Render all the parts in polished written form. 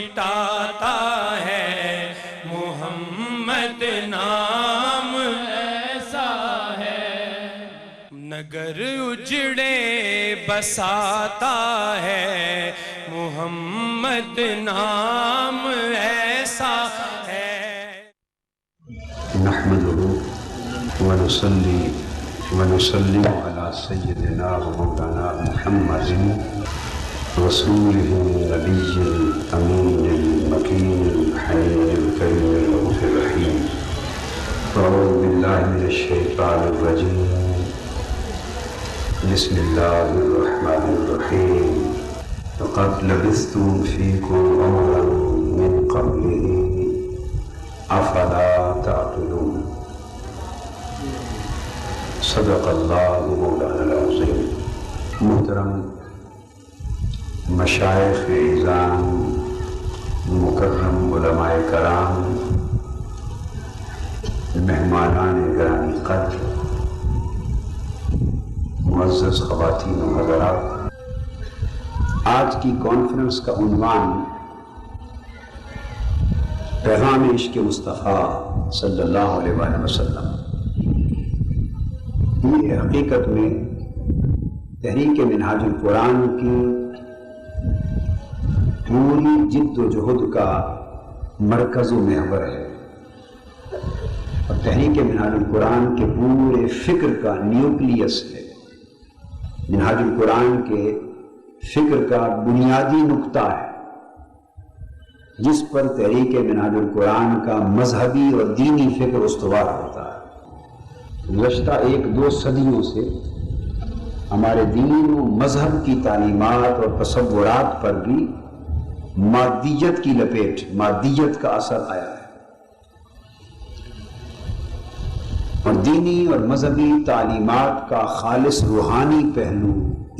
مٹاتا ہے، محمد نام ایسا ہے، نگر اجڑے بساتا ہے، محمد نام ایسا ہے۔ نحمده ونصلي ونسلم على سيدنا ومولانا محمد رسوله النبي الأمين المكين الحنين الكريم الرؤوف الرحيم. أعوذ بالله من الشيطان الرجيم. بسم الله الرحمن الرحيم. لقد لبثتم فيكم عمرا من قبله أفلا تعقلون. صدق اللہ مولانا العظیم. محترم مشائخ اعظام، مکرم علماء کرام، مہمانان گرامی قدر، معزز خواتین و حضرات، آج کی کانفرنس کا عنوان پیغام عشق مصطفیٰ صلی اللہ علیہ وآلہ وسلم. یہ حقیقت میں تحریک منہاج القرآن کی پوری جد و جہد کا مرکز و محور ہے، اور تحریک منہاج القرآن کے پورے فکر کا نیوکلیس ہے. منہاج القرآن کے فکر کا بنیادی نقطہ ہے جس پر تحریک منہاج القرآن کا مذہبی اور دینی فکر استوار ہوتا ہے. گزشتہ 1-2 صدیوں سے ہمارے دین و مذہب کی تعلیمات اور تصورات پر بھی مادیت کی لپیٹ، مادیت کا اثر آیا ہے، اور دینی اور مذہبی تعلیمات کا خالص روحانی پہلو،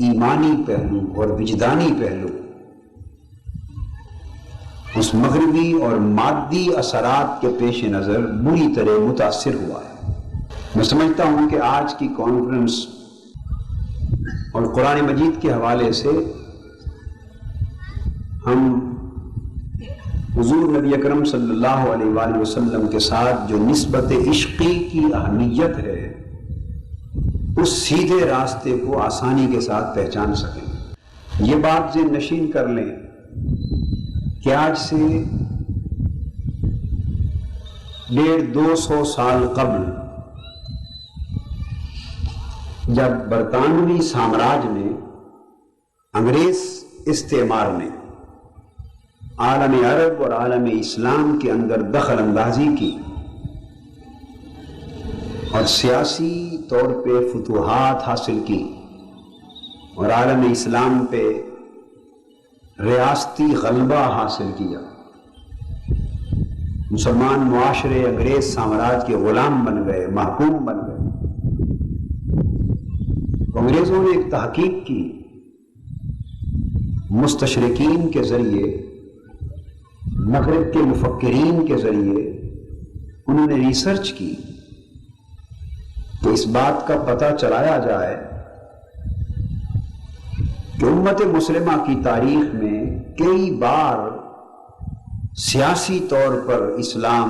ایمانی پہلو اور وجدانی پہلو اس مغربی اور مادی اثرات کے پیش نظر بری طرح متاثر ہوا ہے. میں سمجھتا ہوں کہ آج کی کانفرنس اور قرآن مجید کے حوالے سے ہم حضور نبی اکرم صلی اللہ علیہ وآلہ وسلم کے ساتھ جو نسبت عشقی کی اہمیت ہے اس سیدھے راستے کو آسانی کے ساتھ پہچان سکیں. یہ بات ذہن نشین کر لیں کہ آج سے 150-200 سال قبل جب برطانوی سامراج نے، انگریز استعمار نے عالم عرب اور عالم اسلام کے اندر دخل اندازی کی اور سیاسی طور پہ فتوحات حاصل کی اور عالم اسلام پہ ریاستی غلبہ حاصل کیا، مسلمان معاشرے انگریز سامراج کے غلام بن گئے، محکوم بن گئے. انگریزوں نے ایک تحقیق کی، مستشرقین کے ذریعے، مغرب کے مفکرین کے ذریعے انہوں نے ریسرچ کی کہ اس بات کا پتہ چلایا جائے کہ امت مسلمہ کی تاریخ میں کئی بار سیاسی طور پر اسلام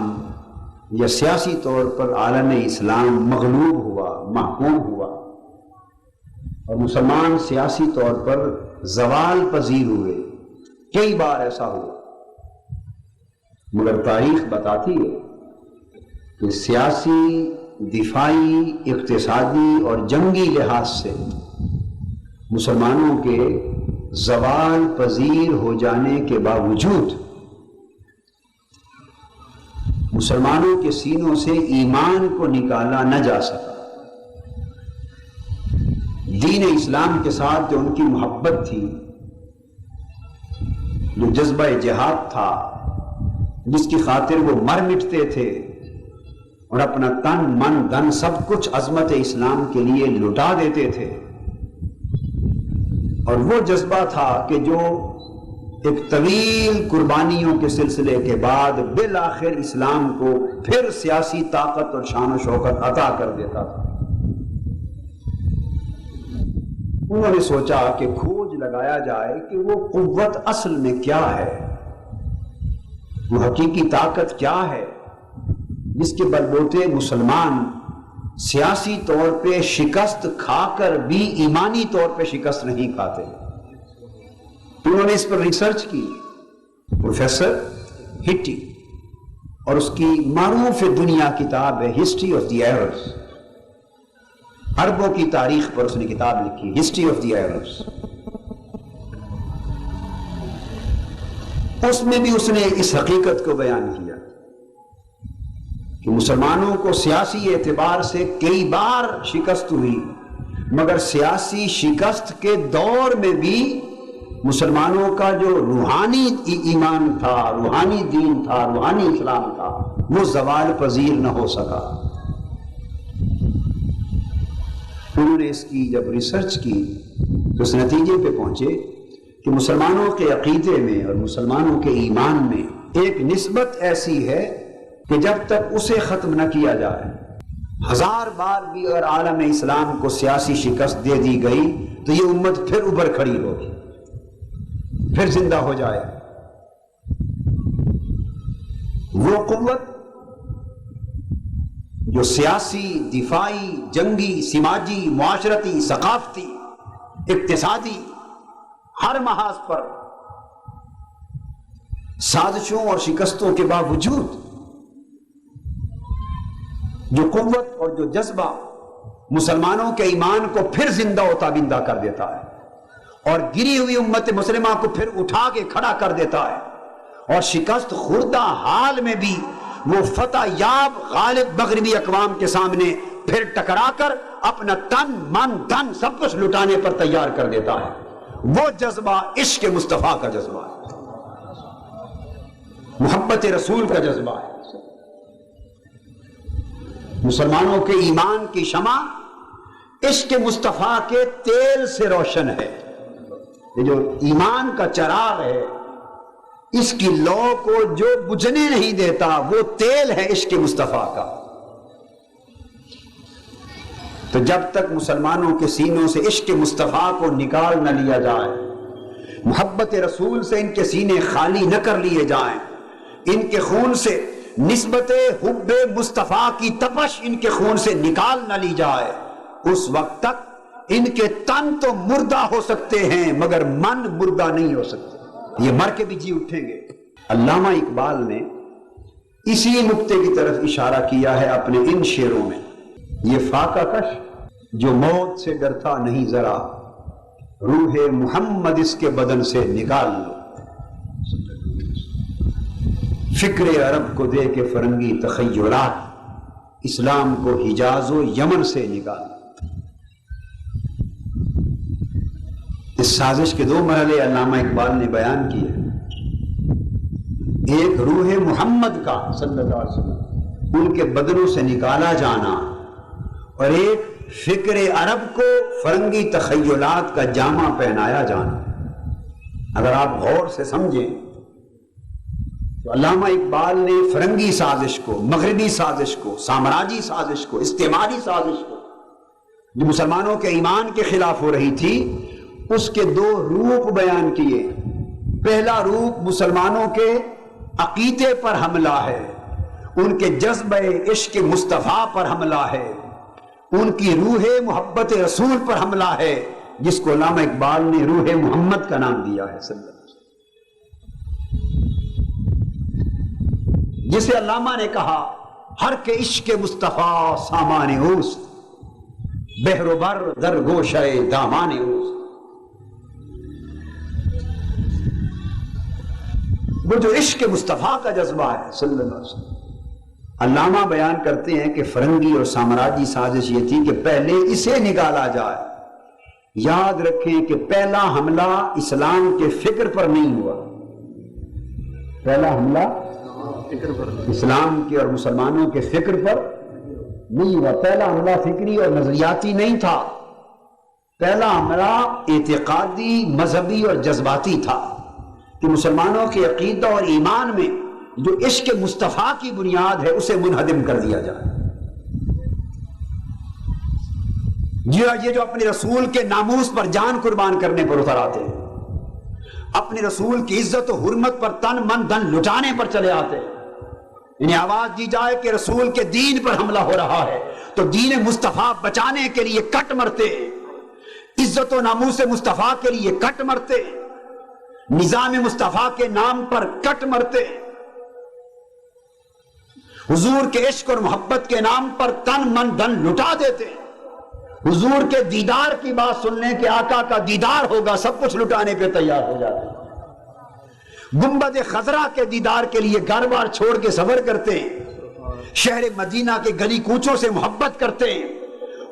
یا سیاسی طور پر عالم اسلام مغلوب ہوا، محکوم ہوا، اور مسلمان سیاسی طور پر زوال پذیر ہوئے. کئی بار ایسا ہوا، مگر تاریخ بتاتی ہے کہ سیاسی، دفاعی، اقتصادی اور جنگی لحاظ سے مسلمانوں کے زوال پذیر ہو جانے کے باوجود مسلمانوں کے سینوں سے ایمان کو نکالا نہ جا سکا. دین اسلام کے ساتھ جو ان کی محبت تھی، جو جذبہ جہاد تھا، جس کی خاطر وہ مر مٹتے تھے اور اپنا تن من دھن سب کچھ عظمت اسلام کے لیے لٹا دیتے تھے، اور وہ جذبہ تھا کہ جو ایک طویل قربانیوں کے سلسلے کے بعد بالآخر اسلام کو پھر سیاسی طاقت اور شان و شوکت عطا کر دیتا تھا. انہوں نے سوچا کہ کھوج لگایا جائے کہ وہ قوت اصل میں کیا ہے وہ حقیقی طاقت کیا ہے جس کے بلبوتے مسلمان سیاسی طور پہ شکست کھا کر بھی ایمانی طور پہ شکست نہیں کھاتے؟ انہوں نے اس پر ریسرچ کی، پروفیسر ہٹی، اور اس کی معروف دنیا کتاب ہے ہسٹری آف دی ایررز، عربوں کی تاریخ پر اس نے کتاب لکھی ہسٹری آف دی ایررز۔ اس میں بھی اس نے اس حقیقت کو بیان کیا کہ مسلمانوں کو سیاسی اعتبار سے کئی بار شکست ہوئی، مگر سیاسی شکست کے دور میں بھی مسلمانوں کا جو روحانی ایمان تھا، روحانی دین تھا، روحانی اسلام تھا، وہ زوال پذیر نہ ہو سکا۔ انہوں نے اس کی جب ریسرچ کی تو اس نتیجے پہ پہنچے کہ مسلمانوں کے عقیدے میں اور مسلمانوں کے ایمان میں ایک نسبت ایسی ہے کہ جب تک اسے ختم نہ کیا جائے، 1000 بار بھی اگر عالم اسلام کو سیاسی شکست دے دی گئی تو یہ امت پھر ابھر کھڑی ہوگی، پھر زندہ ہو جائے۔ وہ قوت جو سیاسی، دفاعی، جنگی، سماجی، معاشرتی، ثقافتی، اقتصادی، ہر محاذ پر سازشوں اور شکستوں کے باوجود جو قوت اور جو جذبہ مسلمانوں کے ایمان کو پھر زندہ و تابندہ کر دیتا ہے اور گری ہوئی امت مسلمہ کو پھر اٹھا کے کھڑا کر دیتا ہے، اور شکست خوردہ حال میں بھی وہ فتح یاب غالب مغربی اقوام کے سامنے پھر ٹکرا کر اپنا تن من دھن سب کچھ لٹانے پر تیار کر دیتا ہے، وہ جذبہ عشق مصطفیٰ کا جذبہ ہے، محبت رسول کا جذبہ ہے۔ مسلمانوں کے ایمان کی شمع عشق مصطفیٰ کے تیل سے روشن ہے۔ یہ جو ایمان کا چراغ ہے، اس کی لو کو جو بجھنے نہیں دیتا وہ تیل ہے عشق مصطفیٰ کا۔ تو جب تک مسلمانوں کے سینوں سے عشق مصطفیٰ کو نکال نہ لیا جائے، محبت رسول سے ان کے سینے خالی نہ کر لیے جائیں، ان کے خون سے نسبت حب مصطفیٰ کی تپش ان کے خون سے نکال نہ لی جائے، اس وقت تک ان کے تن تو مردہ ہو سکتے ہیں مگر من مردہ نہیں ہو سکتے، یہ مر کے بھی جی اٹھیں گے۔ علامہ اقبال نے اسی نقطے کی طرف اشارہ کیا ہے اپنے ان شعروں میں، یہ فاقہ کش جو موت سے ڈرتا نہیں ذرا، روح محمد اس کے بدن سے نکال لو، فکر عرب کو دے کے فرنگی تخیلات، اسلام کو حجاز و یمن سے نکال۔ اس سازش کے 2 مرحلے علامہ اقبال نے بیان کیے، ایک روح محمد کا صلی اللہ علیہ وسلم ان کے بدنوں سے نکالا جانا، اور ایک فکر عرب کو فرنگی تخیلات کا جامہ پہنایا جانا۔ اگر آپ غور سے سمجھیں تو علامہ اقبال نے فرنگی سازش کو، مغربی سازش کو، سامراجی سازش کو، استعماری سازش کو جو مسلمانوں کے ایمان کے خلاف ہو رہی تھی، اس کے 2 روپ بیان کیے۔ پہلا روپ مسلمانوں کے عقیدے پر حملہ ہے، ان کے جذبہ عشق مصطفیٰ پر حملہ ہے، ان کی روح محبت رسول پر حملہ ہے، جس کو علامہ اقبال نے روح محمد کا نام دیا ہے صلی اللہ علیہ وسلم، جسے علامہ نے کہا ہر کے عشق مصطفیٰ سامان اوست، بحر و بر در گوشہ دامان اوست۔ وہ جو عشق مصطفیٰ کا جذبہ ہے صلی اللہ علیہ وسلم، علامہ بیان کرتے ہیں کہ فرنگی اور سامراجی سازش یہ تھی کہ پہلے اسے نکالا جائے۔ یاد رکھیں کہ پہلا حملہ اسلام کے فکر پر نہیں ہوا، پہلا حملہ اسلام کے اور مسلمانوں کے فکر پر نہیں ہوا، پہلا حملہ فکری اور نظریاتی نہیں تھا، پہلا حملہ اعتقادی، مذہبی اور جذباتی تھا کہ مسلمانوں کے عقیدہ اور ایمان میں جو عشق مصطفیٰ کی بنیاد ہے اسے منہدم کر دیا جائے۔ یہ جو اپنے رسول کے ناموس پر جان قربان کرنے پر اتر آتے ہیں، اپنے رسول کی عزت و حرمت پر تن من دھن لٹانے پر چلے آتے ہیں۔ انہیں آواز دی جائے کہ رسول کے دین پر حملہ ہو رہا ہے تو دین مصطفیٰ بچانے کے لیے کٹ مرتے، عزت و ناموس مصطفیٰ کے لیے کٹ مرتے، نظام مصطفیٰ کے نام پر کٹ مرتے، حضور کے عشق اور محبت کے نام پر تن من دھن لٹا دیتے، حضور کے دیدار کی بات سننے کے آقا کا دیدار ہوگا سب کچھ لٹانے پہ تیار ہو جاتے، گنبد خضرا کے دیدار کے لیے گھر بار چھوڑ کے سفر کرتے ہیں، شہر مدینہ کے گلی کوچوں سے محبت کرتے ہیں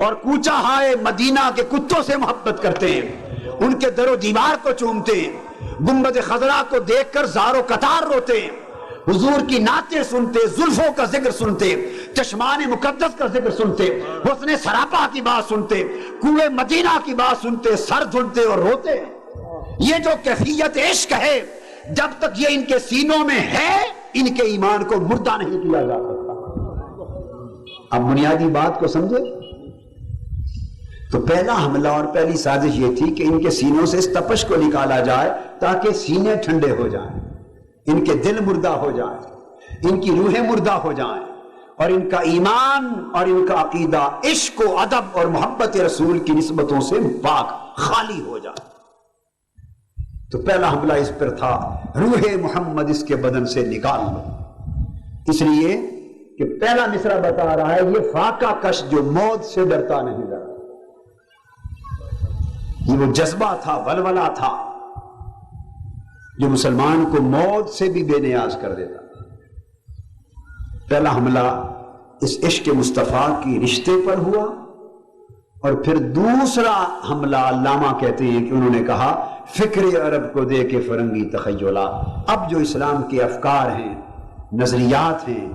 اور کوچہ ہائے مدینہ کے کتوں سے محبت کرتے ہیں، ان کے در و دیوار کو چومتے ہیں، گنبد خضرا کو دیکھ کر زار و قطار روتے ہیں، حضور کی نعتیں سنتے، زلفوں کا ذکر سنتے، چشمان مقدس کا ذکر سنتے، حسن سراپا کی بات سنتے، کوئے مدینہ کی بات سنتے، سر دھلتے اور روتے۔ یہ جو کیفیت عشق ہے جب تک یہ ان کے سینوں میں ہے ان کے ایمان کو مردہ نہیں کیا جا سکتا۔ اب بنیادی بات کو سمجھے تو پہلا حملہ اور پہلی سازش یہ تھی کہ ان کے سینوں سے اس تپش کو نکالا جائے تاکہ سینے ٹھنڈے ہو جائیں، ان کے دل مردہ ہو جائیں، ان کی روحیں مردہ ہو جائیں اور ان کا ایمان اور ان کا عقیدہ عشق و ادب اور محبت رسول کی نسبتوں سے پاک خالی ہو جائے۔ تو پہلا حملہ اس پر تھا، روح محمد اس کے بدن سے نکال لو، اس لیے کہ پہلا مصرع بتا رہا ہے یہ فاقہ کش جو موت سے ڈرتا نہیں ڈرتا، یہ وہ جذبہ تھا، ولولہ تھا جو مسلمان کو موت سے بھی بے نیاز کر دیتا۔ پہلا حملہ اس عشق مصطفیٰ کی رشتے پر ہوا اور پھر دوسرا حملہ علامہ کہتے ہیں کہ انہوں نے کہا فکر عرب کو دے کے فرنگی تخیلہ، اب جو اسلام کے افکار ہیں، نظریات ہیں،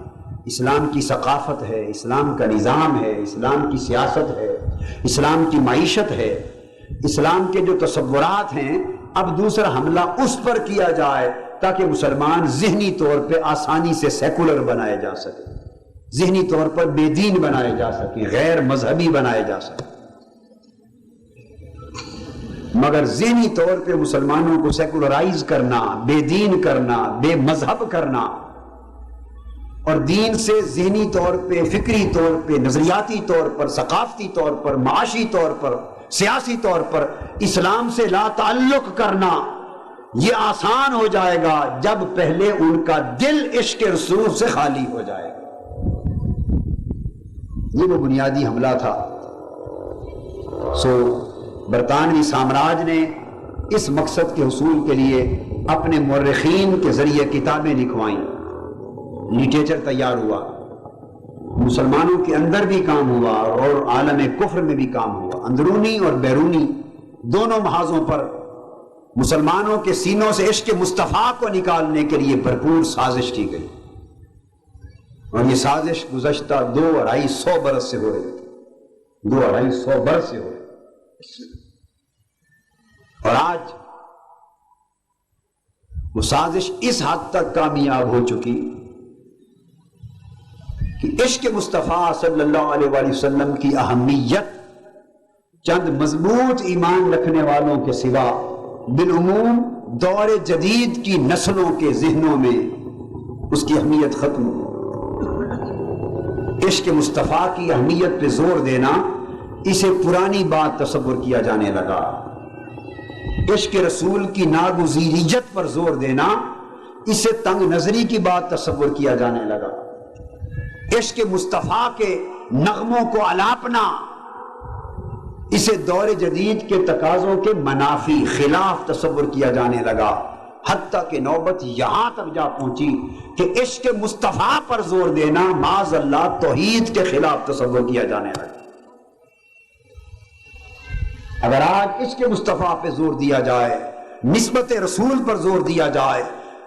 اسلام کی ثقافت ہے، اسلام کا نظام ہے، اسلام کی سیاست ہے، اسلام کی معیشت ہے، اسلام کے جو تصورات ہیں، اب دوسرا حملہ اس پر کیا جائے تاکہ مسلمان ذہنی طور پہ آسانی سے سیکولر بنائے جا سکے، ذہنی طور پر بے دین بنائے جا سکیں، غیر مذہبی بنائے جا سکیں۔ مگر ذہنی طور پہ مسلمانوں کو سیکولرائز کرنا، بے دین کرنا، بے مذہب کرنا اور دین سے ذہنی طور پہ، فکری طور پہ، نظریاتی طور پر، ثقافتی طور پر، معاشی طور پر، سیاسی طور پر اسلام سے لا تعلق کرنا، یہ آسان ہو جائے گا جب پہلے ان کا دل عشق رسول سے خالی ہو جائے گا۔ یہ وہ بنیادی حملہ تھا۔ برطانوی سامراج نے اس مقصد کے حصول کے لیے اپنے مورخین کے ذریعے کتابیں لکھوائیں، لٹریچر تیار ہوا، مسلمانوں کے اندر بھی کام ہوا اور عالم کفر میں بھی کام ہوا، اندرونی اور بیرونی دونوں محاذوں پر مسلمانوں کے سینوں سے عشق مصطفیٰ کو نکالنے کے لیے بھرپور سازش کی گئی، اور یہ سازش گزشتہ 200-250 برس سے ہو رہی تھی، 200-250 برس سے ہو رہی، اور آج وہ سازش اس حد تک کامیاب ہو چکی کہ عشق مصطفیٰ صلی اللہ علیہ وآلہ وسلم کی اہمیت چند مضبوط ایمان رکھنے والوں کے سوا بالعموم دور جدید کی نسلوں کے ذہنوں میں اس کی اہمیت ختم ہو۔ عشق مصطفیٰ کی اہمیت پہ زور دینا اسے پرانی بات تصور کیا جانے لگا، عشق رسول کی ناگزیریت پر زور دینا اسے تنگ نظری کی بات تصور کیا جانے لگا، عشق مصطفیٰ کے نغموں کو الاپنا اسے دور جدید کے تقاضوں کے منافی خلاف تصور کیا جانے لگا، حتیٰ کہ نوبت یہاں تک جا پہنچی کہ عشق مصطفیٰ پر زور دینا معاذ اللہ توحید کے خلاف تصور کیا جانے لگا۔ اگر آج عشق مصطفیٰ پہ زور دیا جائے، نسبت رسول پر زور دیا جائے،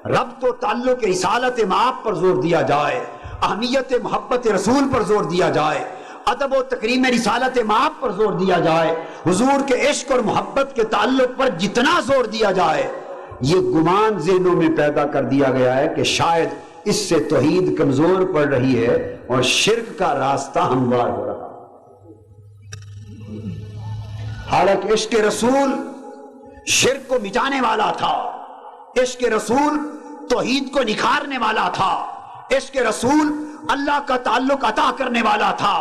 ربط و تعلق رسالت مآب پر زور دیا جائے، اہمیت محبت رسول پر زور دیا جائے، ادب و تکریم رسالت مآب پر زور دیا جائے، حضور کے عشق اور محبت کے تعلق پر جتنا زور دیا جائے، یہ گمان ذہنوں میں پیدا کر دیا گیا ہے کہ شاید اس سے توحید کمزور پڑ رہی ہے اور شرک کا راستہ ہموار ہو رہا ہے۔ حالانکہ عشق رسول شرک کو مٹانے والا تھا، عشق رسول توحید کو نکھارنے والا تھا، عشق رسول اللہ کا تعلق عطا کرنے والا تھا،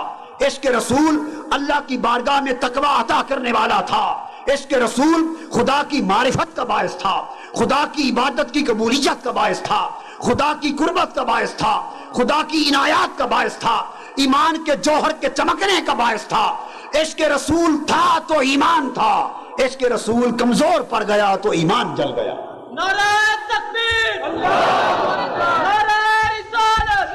عشق رسول اللہ کی بارگاہ میں تقوی عطا کرنے والا تھا، عشق رسول خدا کی معرفت کا باعث تھا، خدا کی عبادت کی قبولیت کا باعث تھا، خدا کی قربت کا باعث تھا، خدا کی عنایات کا باعث تھا، ایمان کے جوہر کے چمکنے کا باعث تھا۔ عشق رسول تھا تو ایمان تھا، عشق رسول کمزور پڑ گیا تو ایمان جل گیا۔ نعرہ تکبیر، نعرہ رسالت۔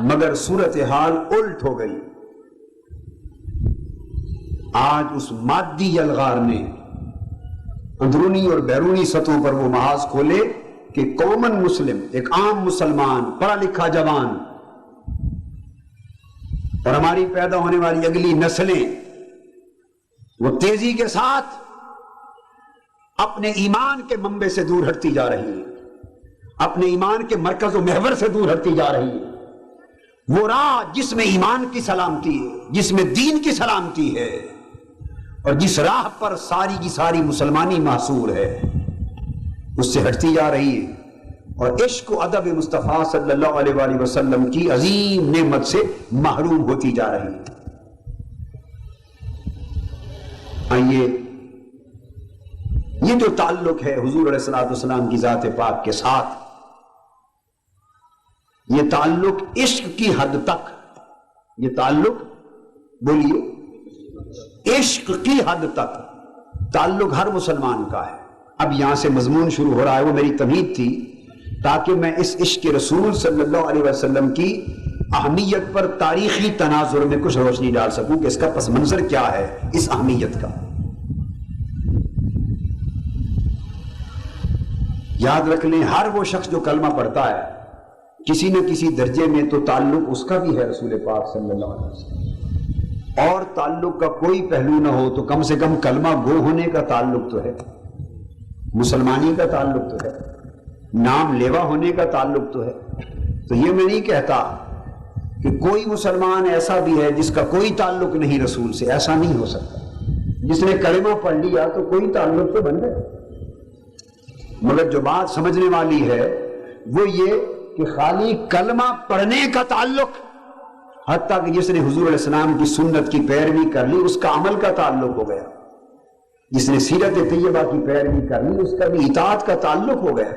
مگر صورتحال الٹ ہو گئی۔ آج اس مادی یلغار نے اندرونی اور بیرونی سطحوں پر وہ محاذ کھولے کہ کامن مسلم، ایک عام مسلمان، پڑھا لکھا جوان اور ہماری پیدا ہونے والی اگلی نسلیں وہ تیزی کے ساتھ اپنے ایمان کے منبع سے دور ہٹتی جا رہی ہیں، اپنے ایمان کے مرکز و محور سے دور ہٹتی جا رہی ہیں۔ وہ راہ جس میں ایمان کی سلامتی ہے، جس میں دین کی سلامتی ہے، اور جس راہ پر ساری کی ساری مسلمانی محصور ہے، اس سے ہٹتی جا رہی ہے، اور عشق و ادب مصطفیٰ صلی اللہ علیہ وآلہ وسلم کی عظیم نعمت سے محروم ہوتی جا رہی ہے۔ آئیے، یہ جو تعلق ہے حضور علیہ السلام کی ذات پاک کے ساتھ، یہ تعلق عشق کی حد تک، یہ تعلق بولیے عشق کی حد تک تعلق ہر مسلمان کا ہے۔ اب یہاں سے مضمون شروع ہو رہا ہے، وہ میری تمہید تھی تاکہ میں اس عشق رسول صلی اللہ علیہ وسلم کی اہمیت پر تاریخی تناظر میں کچھ روشنی ڈال سکوں کہ اس کا پس منظر کیا ہے اس اہمیت کا۔ یاد رکھ لیں، ہر وہ شخص جو کلمہ پڑھتا ہے کسی نہ کسی درجے میں تو تعلق اس کا بھی ہے رسول پاک صلی اللہ علیہ وسلم، اور تعلق کا کوئی پہلو نہ ہو تو کم سے کم کلمہ گو ہونے کا تعلق تو ہے، مسلمانی کا تعلق تو ہے، نام لیوا ہونے کا تعلق تو ہے۔ تو یہ میں نہیں کہتا کہ کوئی مسلمان ایسا بھی ہے جس کا کوئی تعلق نہیں رسول سے، ایسا نہیں ہو سکتا۔ جس نے کلمہ پڑھ لیا تو کوئی تعلق تو بن گیا، مگر جو بات سمجھنے والی ہے وہ یہ کہ خالی کلمہ پڑھنے کا تعلق، حتیٰ کہ جس نے حضور علیہ السلام کی سنت کی پیروی کر لی اس کا عمل کا تعلق ہو گیا، جس نے سیرت طیبہ کی پیروی کر لی اس کا بھی اطاعت کا تعلق ہو گیا۔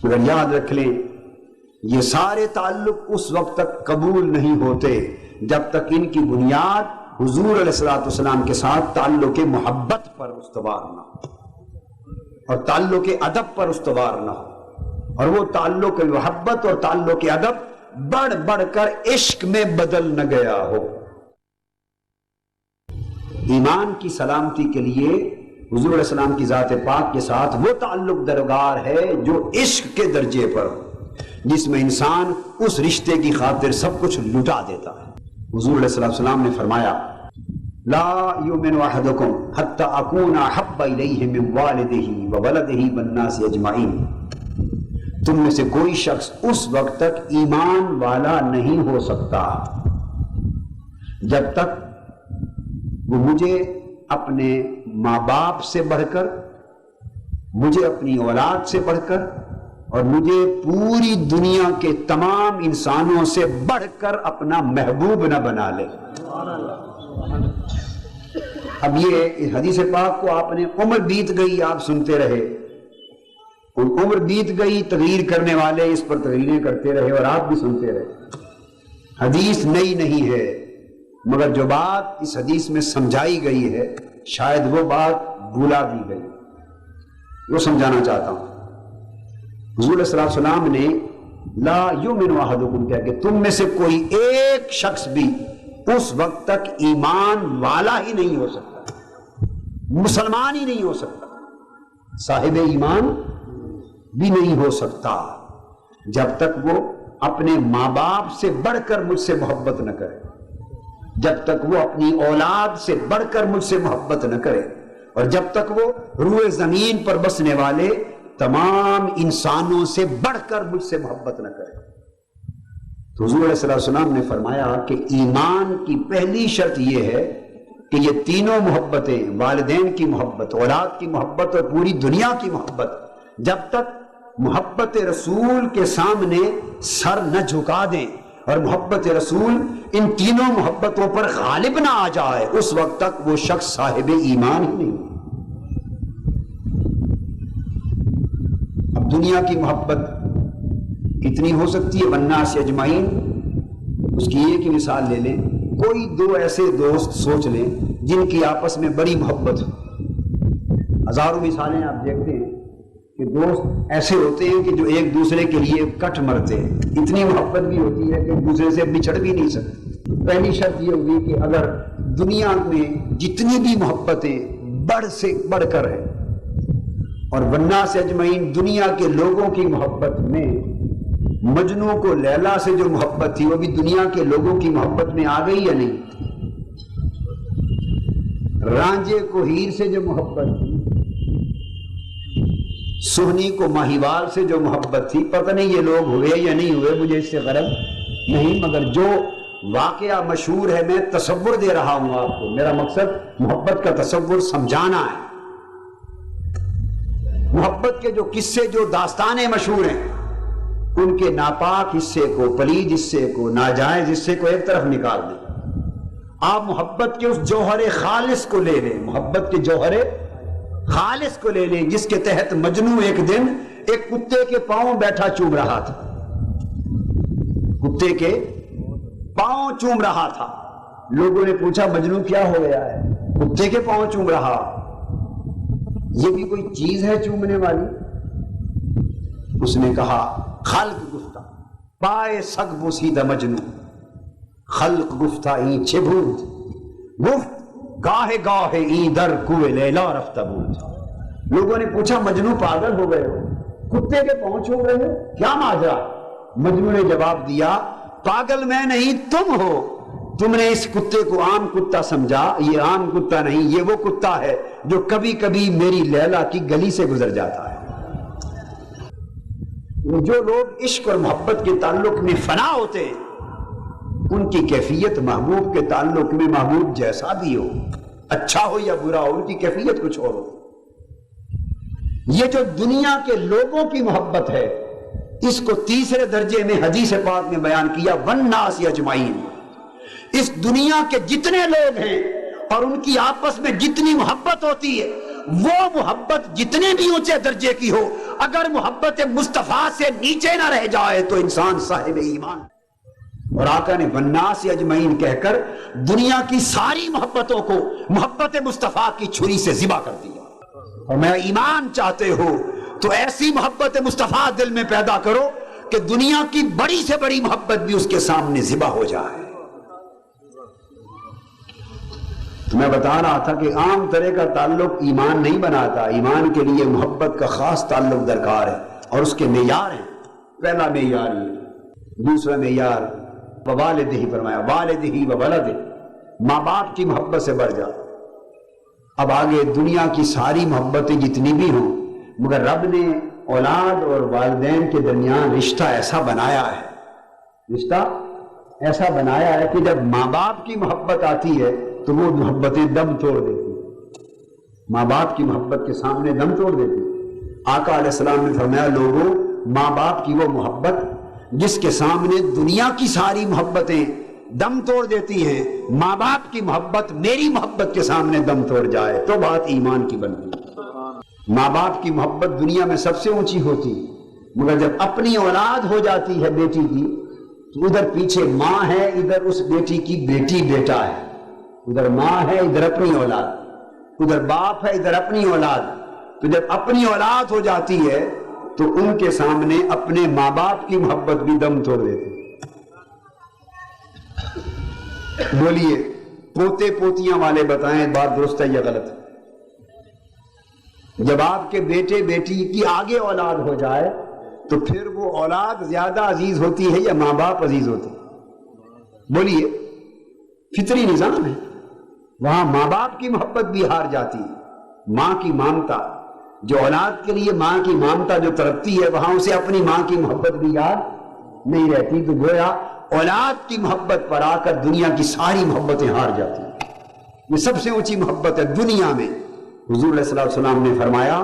مگر یاد رکھ لیں، یہ سارے تعلق اس وقت تک قبول نہیں ہوتے جب تک ان کی بنیاد حضور علیہ السلام کے ساتھ تعلق محبت پر استوار نہ ہو، اور تعلق ادب پر استوار نہ ہو، اور وہ تعلق محبت اور تعلق ادب بڑھ بڑھ کر عشق میں بدل نہ گیا ہو۔ ایمان کی سلامتی کے لیے حضور علیہ السلام کی ذات پاک کے ساتھ وہ تعلق درکار ہے جو عشق کے درجے پر ہو، جس میں انسان اس رشتے کی خاطر سب کچھ لٹا دیتا ہے۔ حضور علیہ السلام نے فرمایا، لا یؤمن احدکم حتی اکون احب الیہ من والدہ وولدہ والناس اجمعین، تم میں سے کوئی شخص اس وقت تک ایمان والا نہیں ہو سکتا جب تک وہ مجھے اپنے ماں باپ سے بڑھ کر، مجھے اپنی اولاد سے بڑھ کر، اور مجھے پوری دنیا کے تمام انسانوں سے بڑھ کر اپنا محبوب نہ بنا لے۔ اب یہ حدیث پاک کو آپ نے عمر بیت گئی آپ سنتے رہے، عمر بیت گئی، تقریر کرنے والے اس پر تقریریں کرتے رہے اور آپ بھی سنتے رہے۔ حدیث نئی نہیں ہے، مگر جو بات اس حدیث میں سمجھائی گئی ہے شاید وہ بات بھولا دی گئی، وہ سمجھانا چاہتا ہوں۔ حضور علیہ السلام نے لا یؤمن احدکم کہا کہ تم میں سے کوئی ایک شخص بھی اس وقت تک ایمان والا ہی نہیں ہو سکتا، مسلمان ہی نہیں ہو سکتا، صاحب ایمان بھی نہیں ہو سکتا جب تک وہ اپنے ماں باپ سے بڑھ کر مجھ سے محبت نہ کرے، جب تک وہ اپنی اولاد سے بڑھ کر مجھ سے محبت نہ کرے، اور جب تک وہ روئے زمین پر بسنے والے تمام انسانوں سے بڑھ کر مجھ سے محبت نہ کرے۔ تو حضور علیہ السلام نے فرمایا کہ ایمان کی پہلی شرط یہ ہے کہ یہ تینوں محبتیں، والدین کی محبت، اولاد کی محبت اور پوری دنیا کی محبت، جب تک محبت رسول کے سامنے سر نہ جھکا دیں اور محبت رسول ان تینوں محبتوں پر غالب نہ آ جائے، اس وقت تک وہ شخص صاحب ایمان ہی نہیں۔ اب دنیا کی محبت کتنی ہو سکتی ہے؟ والناس اجمعین، اس کی ایک ہی مثال لے لیں، کوئی دو ایسے دوست سوچ لیں جن کی آپس میں بڑی محبت ہو۔ ہزاروں مثالیں آپ دیکھتے ہیں کہ دوست ایسے ہوتے ہیں کہ جو ایک دوسرے کے لیے کٹ مرتے ہیں، اتنی محبت بھی ہوتی ہے کہ ایک دوسرے سے بچھڑ بھی نہیں سکتے۔ پہلی شرط یہ ہوگی کہ اگر دنیا میں جتنی بھی محبتیں بڑھ سے بڑھ کر ہے، اور والناس اجمعین دنیا کے لوگوں کی محبت میں مجنو کو لیلا سے جو محبت تھی وہ بھی دنیا کے لوگوں کی محبت میں آ گئی یا نہیں؟ رانجھے کو ہیر سے جو محبت تھی، سہنی کو ماہیوال سے جو محبت تھی، پتہ نہیں یہ لوگ ہوئے یا نہیں ہوئے، مجھے اس سے غرض نہیں، مگر جو واقعہ مشہور ہے میں تصور دے رہا ہوں آپ کو، میرا مقصد محبت کا تصور سمجھانا ہے۔ محبت کے جو قصے، جو داستانیں مشہور ہیں، ان کے ناپاک حصے کو، پلید حصے کو، ناجائز حصے کو ایک طرف نکال دیں۔ آپ محبت کے اس جوہر خالص کو لے لیں، محبت کے جوہر خالص کو لے لیں جس کے تحت مجنو ایک دن ایک کتے کے پاؤں بیٹھا چوم رہا تھا، کتے کے پاؤں چوم رہا تھا۔ لوگوں نے پوچھا مجنو کیا ہو گیا ہے؟ کتے کے پاؤں چوم رہا، یہ بھی کوئی چیز ہے چومنے والی؟ اس نے کہا خلق گفتہ پائے سگ بوسیدہ مجنو، خلق گفتہ این چه بود، گفت گاہ گاہ این در کوئے لیلا رفتہ بود۔ لوگوں نے پوچھا مجنو پاگل ہو گئے ہو، کتے کے پاؤں چوم رہے ہو، کیا ماجرا؟ مجنو نے جواب دیا پاگل میں نہیں تم ہو، تم نے اس کتے کو عام کتا سمجھا، یہ عام کتا نہیں، یہ وہ کتا ہے جو کبھی کبھی میری لیلا کی گلی سے گزر جاتا ہے۔ جو لوگ عشق اور محبت کے تعلق میں فنا ہوتے ہیں ان کی کیفیت محبوب کے تعلق میں محبوب جیسا بھی ہو، اچھا ہو یا برا ہو، ان کی کیفیت کچھ اور ہو۔ یہ جو دنیا کے لوگوں کی محبت ہے اس کو تیسرے درجے میں حدیث پاک میں بیان کیا، والناس اجمعین، اس دنیا کے جتنے لوگ ہیں اور ان کی آپس میں جتنی محبت ہوتی ہے، وہ محبت جتنے بھی اونچے درجے کی ہو، اگر محبت مصطفیٰ سے نیچے نہ رہ جائے تو انسان صاحب ایمان۔ اور آقا نے والناس اجمعین کہہ کر دنیا کی ساری محبتوں کو محبت مصطفیٰ کی چھری سے ذبح کر دیا۔ اور میں ایمان چاہتے ہو تو ایسی محبت مصطفیٰ دل میں پیدا کرو کہ دنیا کی بڑی سے بڑی محبت بھی اس کے سامنے ذبح ہو جائے۔ تو میں بتا رہا تھا کہ عام طرح کا تعلق ایمان نہیں بناتا، ایمان کے لیے محبت کا خاص تعلق درکار ہے اور اس کے معیار ہیں۔ پہلا معیار یہ، دوسرا معیار ووالدہ فرمایا، والدہ وولدہ، ماں باپ کی محبت سے بڑھ جا۔ اب آگے دنیا کی ساری محبتیں جتنی بھی ہوں، مگر رب نے اولاد اور والدین کے درمیان رشتہ ایسا بنایا ہے، رشتہ ایسا بنایا ہے کہ جب ماں باپ کی محبت آتی ہے تو وہ محبتیں دم توڑ دیتی ہیں، ماں باپ کی محبت کے سامنے دم توڑ دیتی ہیں۔ آقا علیہ السلام نے فرمایا لوگوں، ماں باپ کی وہ محبت جس کے سامنے دنیا کی ساری محبتیں دم توڑ دیتی ہیں، ماں باپ کی محبت میری محبت کے سامنے دم توڑ جائے تو بات ایمان کی بنتی ہے۔ ماں باپ کی محبت دنیا میں سب سے اونچی ہوتی، مگر جب اپنی اولاد ہو جاتی ہے بیٹی کی تو ادھر پیچھے ماں ہے، ادھر اس بیٹی کی بیٹی بیٹا ہے، ادھر ماں ہے ادھر اپنی اولاد، ادھر باپ ہے ادھر اپنی اولاد۔ تو جب اپنی اولاد ہو جاتی ہے تو ان کے سامنے اپنے ماں باپ کی محبت بھی دم توڑ دیتی۔ بولیے پوتے پوتیاں والے بتائیں بات درست ہے یا غلط؟ جب آپ کے بیٹے بیٹی کی آگے اولاد ہو جائے تو پھر وہ اولاد زیادہ عزیز ہوتی ہے یا ماں باپ عزیز ہوتے؟ بولیے، فطری نظام ہے، وہاں ماں باپ کی محبت بھی ہار جاتی ہے۔ ماں کی مامتا، جو اولاد کے لیے ماں کی مامتا جو تڑپتی ہے، وہاں اسے اپنی ماں کی محبت بھی یاد نہیں رہتی۔ تو گویا اولاد کی محبت پر آ کر دنیا کی ساری محبتیں ہار جاتی ہیں۔ یہ سب سے اونچی محبت ہے دنیا میں. حضور علیہ الصلوۃ والسلام نے فرمایا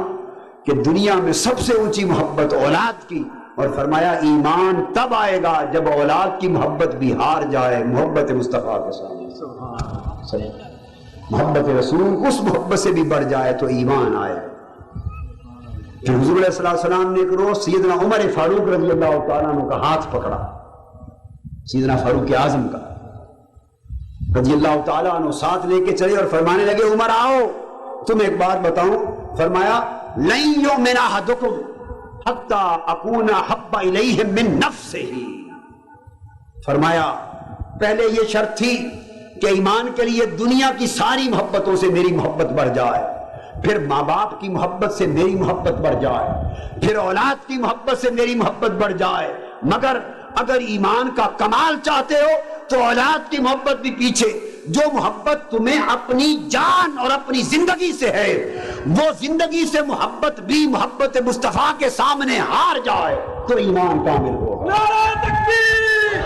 کہ دنیا میں سب سے اونچی محبت اولاد کی، اور فرمایا ایمان تب آئے گا جب اولاد کی محبت بھی ہار جائے محبت مصطفیٰ کے سامنے. محبت رسول اس محبت سے بھی بڑھ جائے تو ایمان آئے. پھر حضور علیہ الصلوۃ والسلام نے ایک روز سیدنا عمر فاروق رضی اللہ تعالیٰ عنہ کا ہاتھ پکڑا، سیدنا فاروق اعظم کا رضی اللہ تعالیٰ عنہ ساتھ لے کے چلے اور فرمانے لگے عمر آؤ تم ایک بات بتاؤں. فرمایا لن یؤمن احدکم حتی اکون احب الیہ من نفسہ. فرمایا پہلے یہ شرط تھی کہ ایمان کے لیے دنیا کی ساری محبتوں سے میری محبت بڑھ جائے، پھر ماں باپ کی محبت سے میری محبت بڑھ جائے، پھر اولاد کی محبت سے میری محبت بڑھ جائے. مگر اگر ایمان کا کمال چاہتے ہو تو اولاد کی محبت بھی پیچھے. جو محبت تمہیں اپنی جان اور اپنی زندگی سے ہے وہ زندگی سے محبت بھی محبت مصطفیٰ کے سامنے ہار جائے تو ایمان کامل ہوگا. نعرہ تکبیر،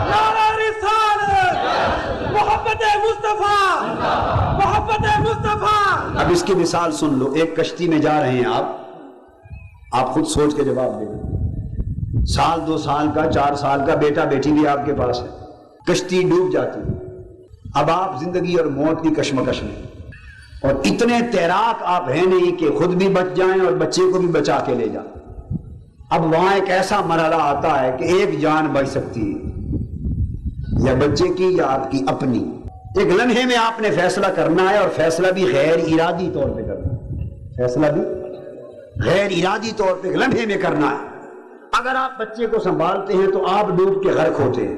نعرہ رسالت، محبت مصطفیٰ، محبت مصطفیٰ. اب اس کی مثال سن لو. ایک کشتی میں جا رہے ہیں آپ خود سوچ کے جواب دیں. سال 2 سال کا 4 سال کا بیٹا بیٹی بھی آپ کے پاس ہے، کشتی ڈوب جاتی ہے. اب آپ زندگی اور موت کی کشمکش میں، اور اتنے تیراک آپ ہیں نہیں کہ خود بھی بچ جائیں اور بچے کو بھی بچا کے لے جائیں. اب وہاں ایک ایسا مرحلہ آتا ہے کہ ایک جان بچ سکتی ہے، یا بچے کی یا آپ کی اپنی. ایک لمحے میں آپ نے فیصلہ کرنا ہے، اور فیصلہ بھی غیر ارادی طور پہ کرنا ہے. فیصلہ بھی غیر ارادی طور پہ ایک لمحے میں کرنا ہے. اگر آپ بچے کو سنبھالتے ہیں تو آپ ڈوب کے غرق ہوتے ہیں،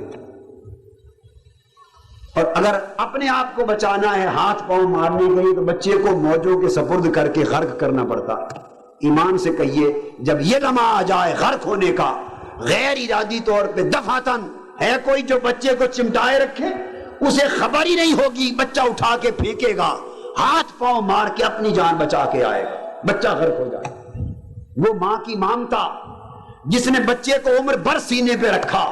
اور اگر اپنے آپ کو بچانا ہے ہاتھ پاؤں مارنے کے لیے تو بچے کو موجوں کے سپرد کر کے غرق کرنا پڑتا ہے. ایمان سے کہیے جب یہ لمحہ آ جائے غرق ہونے کا غیر ارادی طور پہ دفعتاً، ہے کوئی جو بچے کو چمٹائے رکھے؟ اسے خبر ہی نہیں ہوگی، بچہ اٹھا کے پھینکے گا، ہاتھ پاؤں مار کے اپنی جان بچا کے آئے گا، بچہ غرق ہو جائے. وہ ماں کی مامتا جس نے بچے کو عمر بھر سینے پہ رکھا،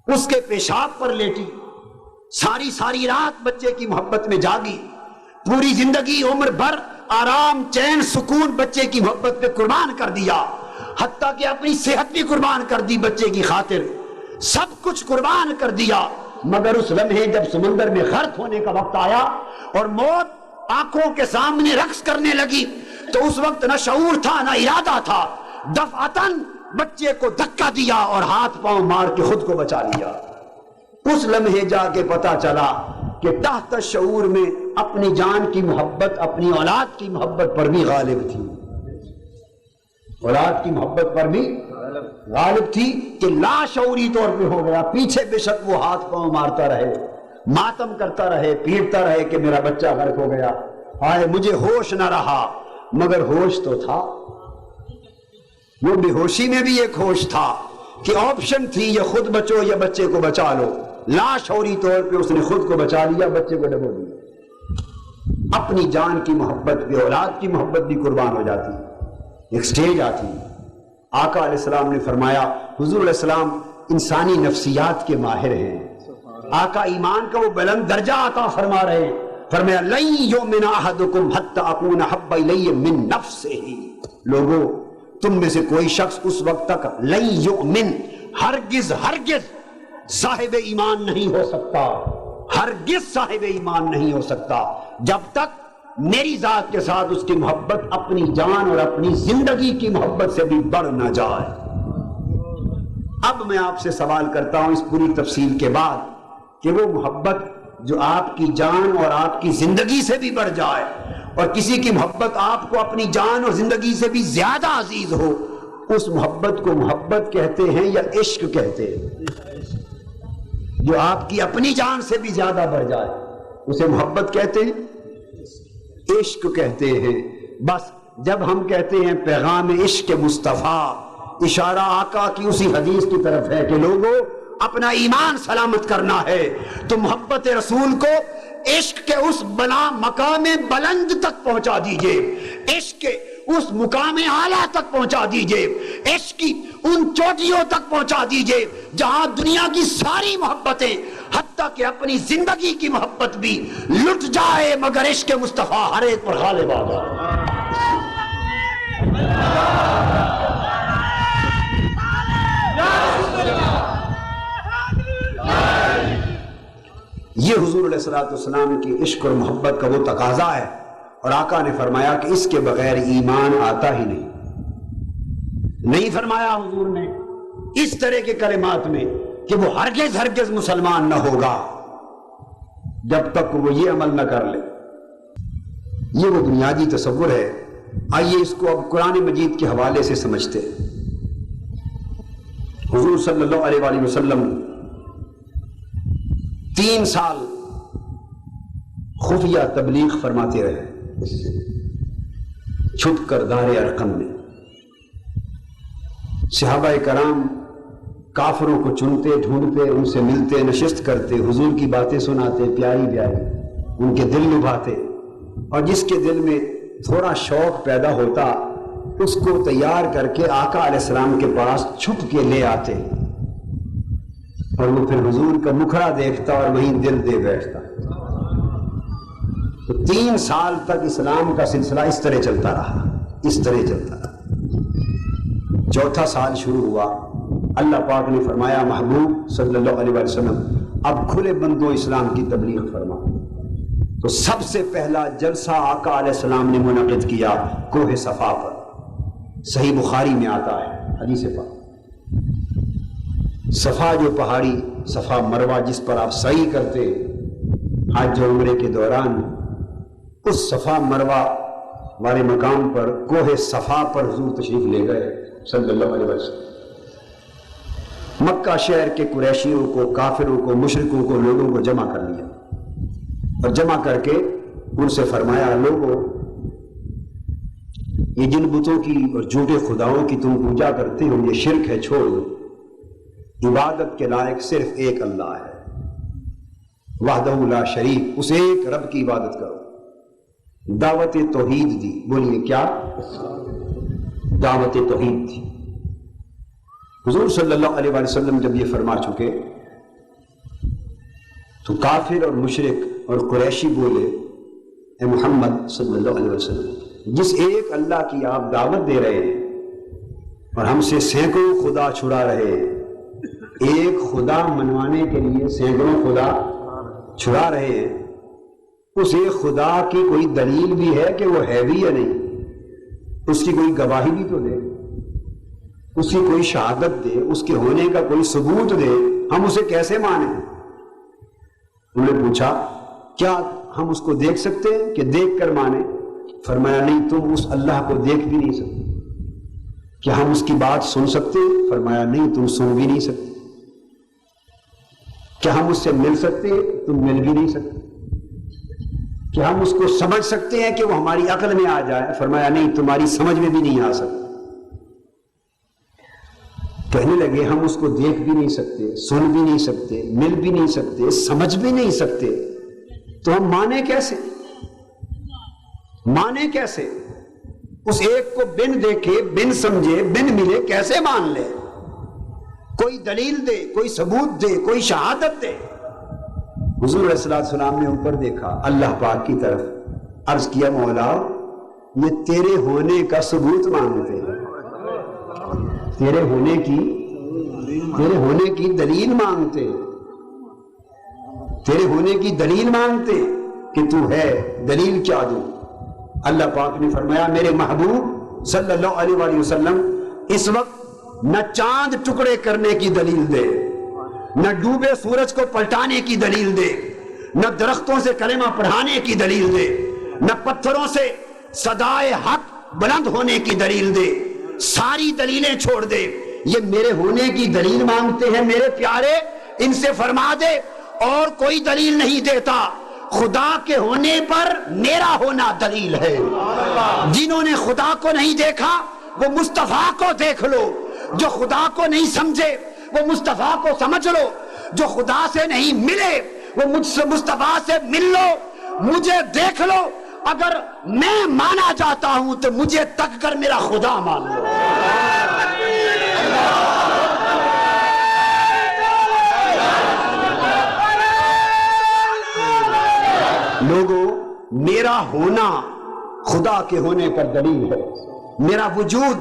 اس کے پیشاب پر لیٹی، ساری رات بچے کی محبت میں جاگی، پوری زندگی عمر بھر آرام چین سکون بچے کی محبت پہ قربان کر دیا، حتیٰ کہ اپنی صحت بھی قربان کر دی بچے کی خاطر، سب کچھ قربان کر دیا. مگر اس لمحے جب سمندر میں غرق ہونے کا وقت آیا اور موت آنکھوں کے سامنے رقص کرنے لگی تو اس وقت نہ شعور تھا نہ ارادہ تھا، دفعتاً بچے کو دھکا دیا اور ہاتھ پاؤں مار کے خود کو بچا لیا. اس لمحے جا کے پتا چلا کہ تحت شعور میں اپنی جان کی محبت اپنی اولاد کی محبت پر بھی غالب تھی، اولاد کی محبت پر بھی غالب تھی کہ لاشعوری طور پہ ہو گیا. پیچھے بے شک وہ ہاتھ پاؤں مارتا رہے، ماتم کرتا رہے، پیٹتا رہے کہ میرا بچہ غرق ہو گیا، ہائے مجھے ہوش نہ رہا. مگر ہوش تو تھا، وہ بے ہوشی میں بھی ایک ہوش تھا کہ آپشن تھی یا خود بچو یا بچے کو بچا لو. لاشعوری طور پہ اس نے خود کو بچا لیا، بچے کو ڈبو دیا. اپنی جان کی محبت بھی اولاد کی محبت بھی قربان ہو جاتی. ایک سٹیج آتی، آقا علیہ السلام نے فرمایا، حضور علیہ السلام انسانی نفسیات کے ماہر ہیں، آقا ایمان کا وہ بلند درجہ عطا فرما رہے ہیں. فرمایا لن یؤمن احدکم حتی اکون احب الیہ من نفسہ. لوگو تم میں سے کوئی شخص اس وقت تک لن یؤمن، ہرگز صاحب ایمان نہیں ہو سکتا، ہرگز صاحب ایمان نہیں ہو سکتا جب تک میری ذات کے ساتھ اس کی محبت اپنی جان اور اپنی زندگی کی محبت سے بھی بڑھ نہ جائے. اب میں آپ سے سوال کرتا ہوں اس پوری تفصیل کے بعد کہ وہ محبت جو آپ کی جان اور آپ کی زندگی سے بھی بڑھ جائے، اور کسی کی محبت آپ کو اپنی جان اور زندگی سے بھی زیادہ عزیز ہو، اس محبت کو محبت کہتے ہیں یا عشق کہتے ہیں؟ جو آپ کی اپنی جان سے بھی زیادہ بڑھ جائے اسے محبت کہتے ہیں، عشق کہتے ہیں. بس جب ہم کہتے ہیں پیغام عشق مصطفیٰ، اشارہ آقا کی اسی حدیث کی طرف ہے کہ لوگوں اپنا ایمان سلامت کرنا ہے تو محبت رسول کو عشق کے اس بلا مقام بلند تک پہنچا دیجئے، عشق کے اس مقام اعلیٰ تک پہنچا دیجئے، عشق کی ان چوٹیوں تک پہنچا دیجئے جہاں دنیا کی ساری محبتیں حتیٰ کہ اپنی زندگی کی محبت بھی لٹ جائے مگر عشق مصطفیٰ ہر ایک پر غالب آ جائے۔ یہ حضور علیہ السلام کی عشق اور محبت کا وہ تقاضا ہے، اور آقا نے فرمایا کہ اس کے بغیر ایمان آتا ہی نہیں فرمایا حضور نے اس طرح کے کلمات میں کہ وہ ہرگز مسلمان نہ ہوگا جب تک وہ یہ عمل نہ کر لے۔ یہ وہ بنیادی تصور ہے۔ آئیے اس کو اب قرآن مجید کے حوالے سے سمجھتے ہیں۔ حضور صلی اللہ علیہ وآلہ وسلم 3 سال خفیہ تبلیغ فرماتے رہے چھپ کر دار ارقم میں۔ صحابہ کرام کافروں کو چنتے ڈھونڈتے، ان سے ملتے، نشست کرتے، حضور کی باتیں سناتے، پیاری پیاری، ان کے دل لبھاتے، اور جس کے دل میں تھوڑا شوق پیدا ہوتا اس کو تیار کر کے آقا علیہ السلام کے پاس چھپ کے لے آتے، اور وہ پھر حضور کا مکھڑا دیکھتا اور وہیں دل دے بیٹھتا۔ تو 3 سال تک اسلام کا سلسلہ اس طرح چلتا رہا۔ 4تھا سال شروع ہوا، اللہ پاک نے فرمایا محبوب صلی اللہ علیہ وسلم اب کھلے بندوں اسلام کی تبلیغ فرما۔ تو سب سے پہلا جلسہ آقا علیہ السلام نے منعقد کیا کوہ صفا پر۔ صحیح بخاری میں آتا ہے حدیث پاک، صفا جو پہاڑی صفا مروہ جس پر آپ سعی کرتے حج و عمرے کے دوران، اس صفا مروہ والے مقام پر کوہ صفا پر حضور تشریف لے گئے صلی اللہ علیہ وسلم۔ مکہ شہر کے قریشیوں کو، کافروں کو، مشرکوں کو، لوگوں کو جمع کر لیا، اور جمع کر کے ان سے فرمایا لوگوں یہ جن بتوں کی اور جھوٹے خداؤں کی تم پوجا کرتے ہو یہ شرک ہے، چھوڑ دو۔ عبادت کے لائق صرف ایک اللہ ہے، وحدہ لا شریک، اس ایک رب کی عبادت کرو۔ دعوت توحید دی، بولیے کیا؟ دعوت توحید دی۔ حضور صلی اللہ علیہ وآلہ وسلم جب یہ فرما چکے تو کافر اور مشرک اور قریشی بولے اے محمد صلی اللہ علیہ وسلم، جس ایک اللہ کی آپ دعوت دے رہے ہیں اور ہم سے سینکڑوں خدا چھڑا رہے ہیں، ایک خدا منوانے کے لیے سینکڑوں خدا چھڑا رہے ہیں، اس ایک خدا کی کوئی دلیل بھی ہے کہ وہ ہے بھی یا نہیں؟ اس کی کوئی گواہی بھی تو دے، اس کی کوئی شہادت دے، اس کے ہونے کا کوئی ثبوت دے، ہم اسے کیسے مانیں؟ انہوں نے پوچھا کیا ہم اس کو دیکھ سکتے ہیں کہ دیکھ کر مانیں؟ فرمایا نہیں، تم اس اللہ کو دیکھ بھی نہیں سکتے۔ کیا ہم اس کی بات سن سکتے ہیں؟ فرمایا نہیں، تم سن بھی نہیں سکتے۔ کیا ہم اس سے مل سکتے ہیں؟ تم مل بھی نہیں سکتے۔ کیا ہم اس کو سمجھ سکتے ہیں کہ وہ ہماری عقل میں آ جائے؟ فرمایا نہیں، تمہاری سمجھ میں بھی نہیں آ سکتا۔ کہنے لگے ہم اس کو دیکھ بھی نہیں سکتے، سن بھی نہیں سکتے، مل بھی نہیں سکتے، سمجھ بھی نہیں سکتے، تو ہم مانے کیسے؟ مانے کیسے؟ اس ایک کو بن دیکھے، بن سمجھے، بن ملے کیسے مان لے؟ کوئی دلیل دے، کوئی ثبوت دے، کوئی شہادت دے۔ حضور علیہ السلام نے اوپر دیکھا اللہ پاک کی طرف، عرض کیا مولا یہ تیرے ہونے کا ثبوت مانگتے ہیں، تیرے ہونے کی دلیل مانگتے، تیرے ہونے کی دلیل مانگتے کہ تو ہے، دلیل کیا دوں؟ اللہ پاک نے فرمایا میرے محبوب صلی اللہ علیہ وآلہ وسلم اس وقت نہ چاند ٹکڑے کرنے کی دلیل دے، نہ ڈوبے سورج کو پلٹانے کی دلیل دے، نہ درختوں سے کلمہ پڑھانے کی دلیل دے، نہ پتھروں سے صدائے حق بلند ہونے کی دلیل دے، ساری دلیلیں چھوڑ دے، یہ میرے ہونے کی دلیل مانگتے ہیں میرے پیارے، ان سے فرما دے اور کوئی دلیل نہیں دیتا، خدا کے ہونے پر میرا ہونا دلیل ہے۔ جنہوں نے خدا کو نہیں دیکھا وہ مصطفیٰ کو دیکھ لو، جو خدا کو نہیں سمجھے وہ مصطفیٰ کو سمجھ لو، جو خدا سے نہیں ملے وہ مجھ سے مصطفیٰ سے مل لو، مجھے دیکھ لو، اگر میں مانا جاتا ہوں تو مجھے تک کر میرا خدا مان لو۔ لوگوں، میرا ہونا خدا کے ہونے پر دلیل ہے، میرا وجود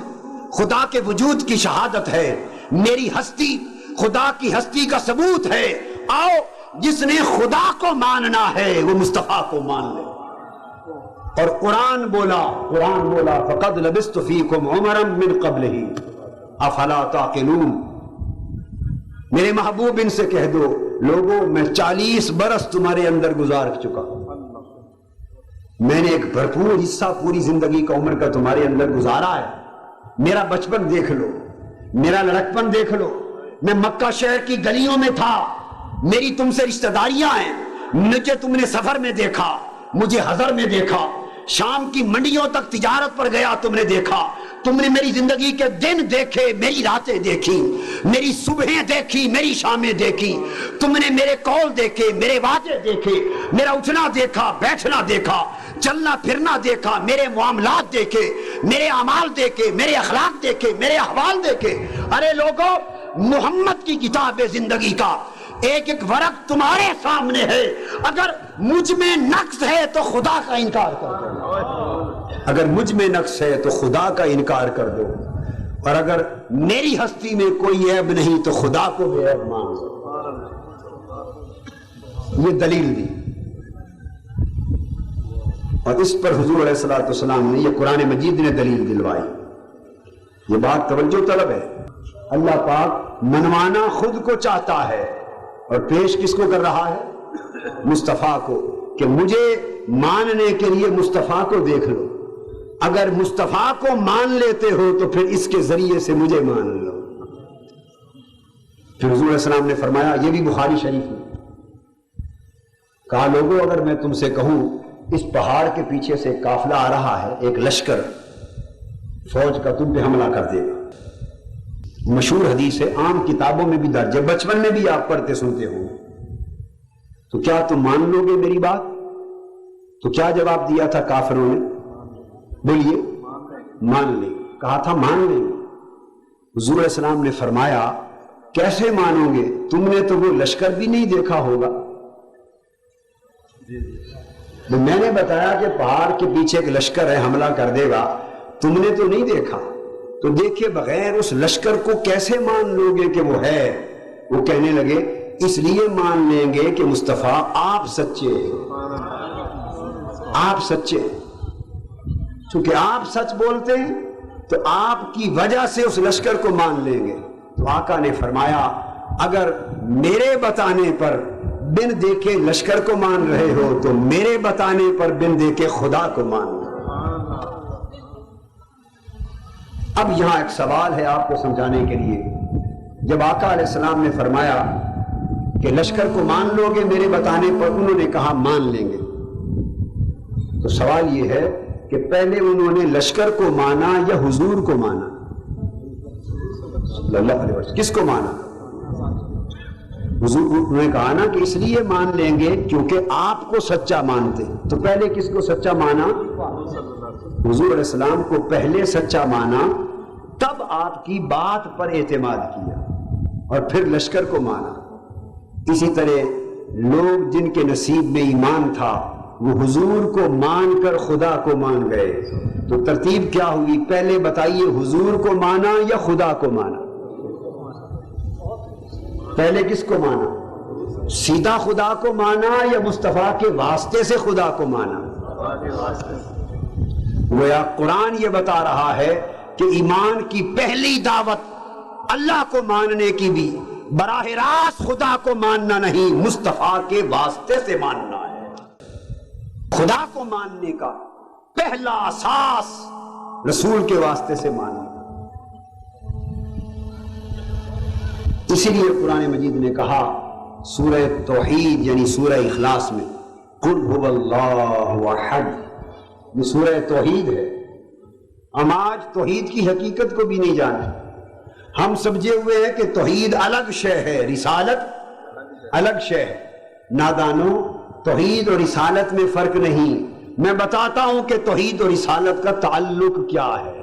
خدا کے وجود کی شہادت ہے، میری ہستی خدا کی ہستی کا ثبوت ہے۔ آؤ، جس نے خدا کو ماننا ہے وہ مصطفیٰ کو مان لے۔ اور قرآن بولا فَقَدْ لَبِثْتُ فِيكُمْ عُمَرًا مِّن قَبْلِهِ أَفَلَا تَعْقِلُونَ۔ میرے محبوب ان سے کہہ دو، لوگوں میں 40 برس تمہارے اندر گزار چکا، میں نے ایک بھرپور حصہ پوری زندگی کا عمر کا تمہارے اندر گزارا ہے۔ میرا بچپن دیکھ لو، میرا لڑکپن دیکھ لو، میں مکہ شہر کی گلیوں میں تھا، میری تم سے رشتہ داریاں ہیں، مجھے تم نے سفر میں دیکھا، مجھے حضر میں دیکھا، شام کی منڈیوں تک تجارت پر گیا تم نے دیکھا، تم نے میری زندگی کے دن دیکھے، میری راتیں دیکھی، میری صبحیں دیکھی، میری شامیں دیکھی، تم نے میرے قول دیکھے، میرے وعدے دیکھے، میرا اٹھنا دیکھا، بیٹھنا دیکھا، چلنا پھرنا دیکھا، میرے معاملات دیکھے، میرے اعمال دیکھے، میرے اخلاق دیکھے، میرے احوال دیکھے۔ ارے لوگوں، محمد کی کتاب زندگی کا ایک ایک ورق تمہارے سامنے ہے، اگر مجھ میں نقص ہے تو خدا کا انکار کر دو، اگر مجھ میں نقص ہے تو خدا کا انکار کر دو، اور اگر میری ہستی میں کوئی عیب نہیں تو خدا کو بے عیب مان دو۔ یہ دلیل دی، اور اس پر حضور علیہ الصلوۃ والسلام نے، یہ قرآن مجید نے دلیل دلوائی۔ یہ بات توجہ طلب ہے۔ اللہ پاک منوانا خود کو چاہتا ہے، اور پیش کس کو کر رہا ہے؟ مصطفیٰ کو، کہ مجھے ماننے کے لیے مصطفیٰ کو دیکھ لو، اگر مصطفیٰ کو مان لیتے ہو تو پھر اس کے ذریعے سے مجھے مان لو۔ پھر حضور علیہ السلام نے فرمایا، یہ بھی بخاری شریف میں کہا، لوگوں اگر میں تم سے کہوں اس پہاڑ کے پیچھے سے قافلہ آ رہا ہے، ایک لشکر فوج کا تم پہ حملہ کر دے گا، مشہور حدیث ہے، عام کتابوں میں بھی درج ہے، بچپن میں بھی آپ پڑھتے سنتے ہو، تو کیا تم مان لو گے میری بات؟ تو کیا جواب دیا تھا کافروں نے؟ بولیے، مان لیں۔ کہا تھا مان لیں گے۔ حضور علیہ السلام نے فرمایا، کیسے مانو گے؟ تم نے تو وہ لشکر بھی نہیں دیکھا ہوگا۔ تو میں نے بتایا کہ پہاڑ کے پیچھے ایک لشکر ہے، حملہ کر دے گا، تم نے تو نہیں دیکھا، تو دیکھے بغیر اس لشکر کو کیسے مان لو گے کہ وہ ہے؟ وہ کہنے لگے، اس لیے مان لیں گے کہ مصطفیٰ آپ سچے ہیں، آپ سچے ہیں، چونکہ آپ سچ بولتے ہیں تو آپ کی وجہ سے اس لشکر کو مان لیں گے۔ تو آقا نے فرمایا، اگر میرے بتانے پر بن دیکھے لشکر کو مان رہے ہو تو میرے بتانے پر بن دیکھے خدا کو مان لو۔ اب یہاں ایک سوال ہے آپ کو سمجھانے کے لیے، جب آقا علیہ السلام نے فرمایا کہ لشکر کو مان لو گے میرے بتانے پر، انہوں نے کہا مان لیں گے، تو سوال یہ ہے کہ پہلے انہوں نے لشکر کو مانا یا حضور کو مانا؟ صلی اللہ علیہ وسلم کس کو مانا؟ حضور کو انہوں نے کہا نا کہ اس لیے مان لیں گے کیونکہ آپ کو سچا مانتے، تو پہلے کس کو سچا مانا؟ حضور علیہ السلام کو پہلے سچا مانا، تب آپ کی بات پر اعتماد کیا، اور پھر لشکر کو مانا۔ اسی طرح لوگ جن کے نصیب میں ایمان تھا وہ حضور کو مان کر خدا کو مان گئے، تو ترتیب کیا ہوئی؟ پہلے بتائیے، حضور کو مانا یا خدا کو مانا؟ پہلے کس کو مانا؟ سیدھا خدا کو مانا یا مصطفیٰ کے واسطے سے خدا کو مانا؟ گویا قرآن یہ بتا رہا ہے کہ ایمان کی پہلی دعوت اللہ کو ماننے کی بھی براہ راست خدا کو ماننا نہیں، مصطفیٰ کے واسطے سے ماننا ہے۔ خدا کو ماننے کا پہلا اساس رسول کے واسطے سے ماننا۔ اسی لیے قرآن مجید نے کہا سورہ توحید یعنی سورہ اخلاص میں، قل هو اللہ احد، یہ سورہ توحید ہے۔ ہم آج توحید کی حقیقت کو بھی نہیں جانتے، ہم سمجھے ہوئے ہیں کہ توحید الگ شے ہے، رسالت الگ شے ہے۔ نادانوں، توحید اور رسالت میں فرق نہیں۔ میں بتاتا ہوں کہ توحید اور رسالت کا تعلق کیا ہے۔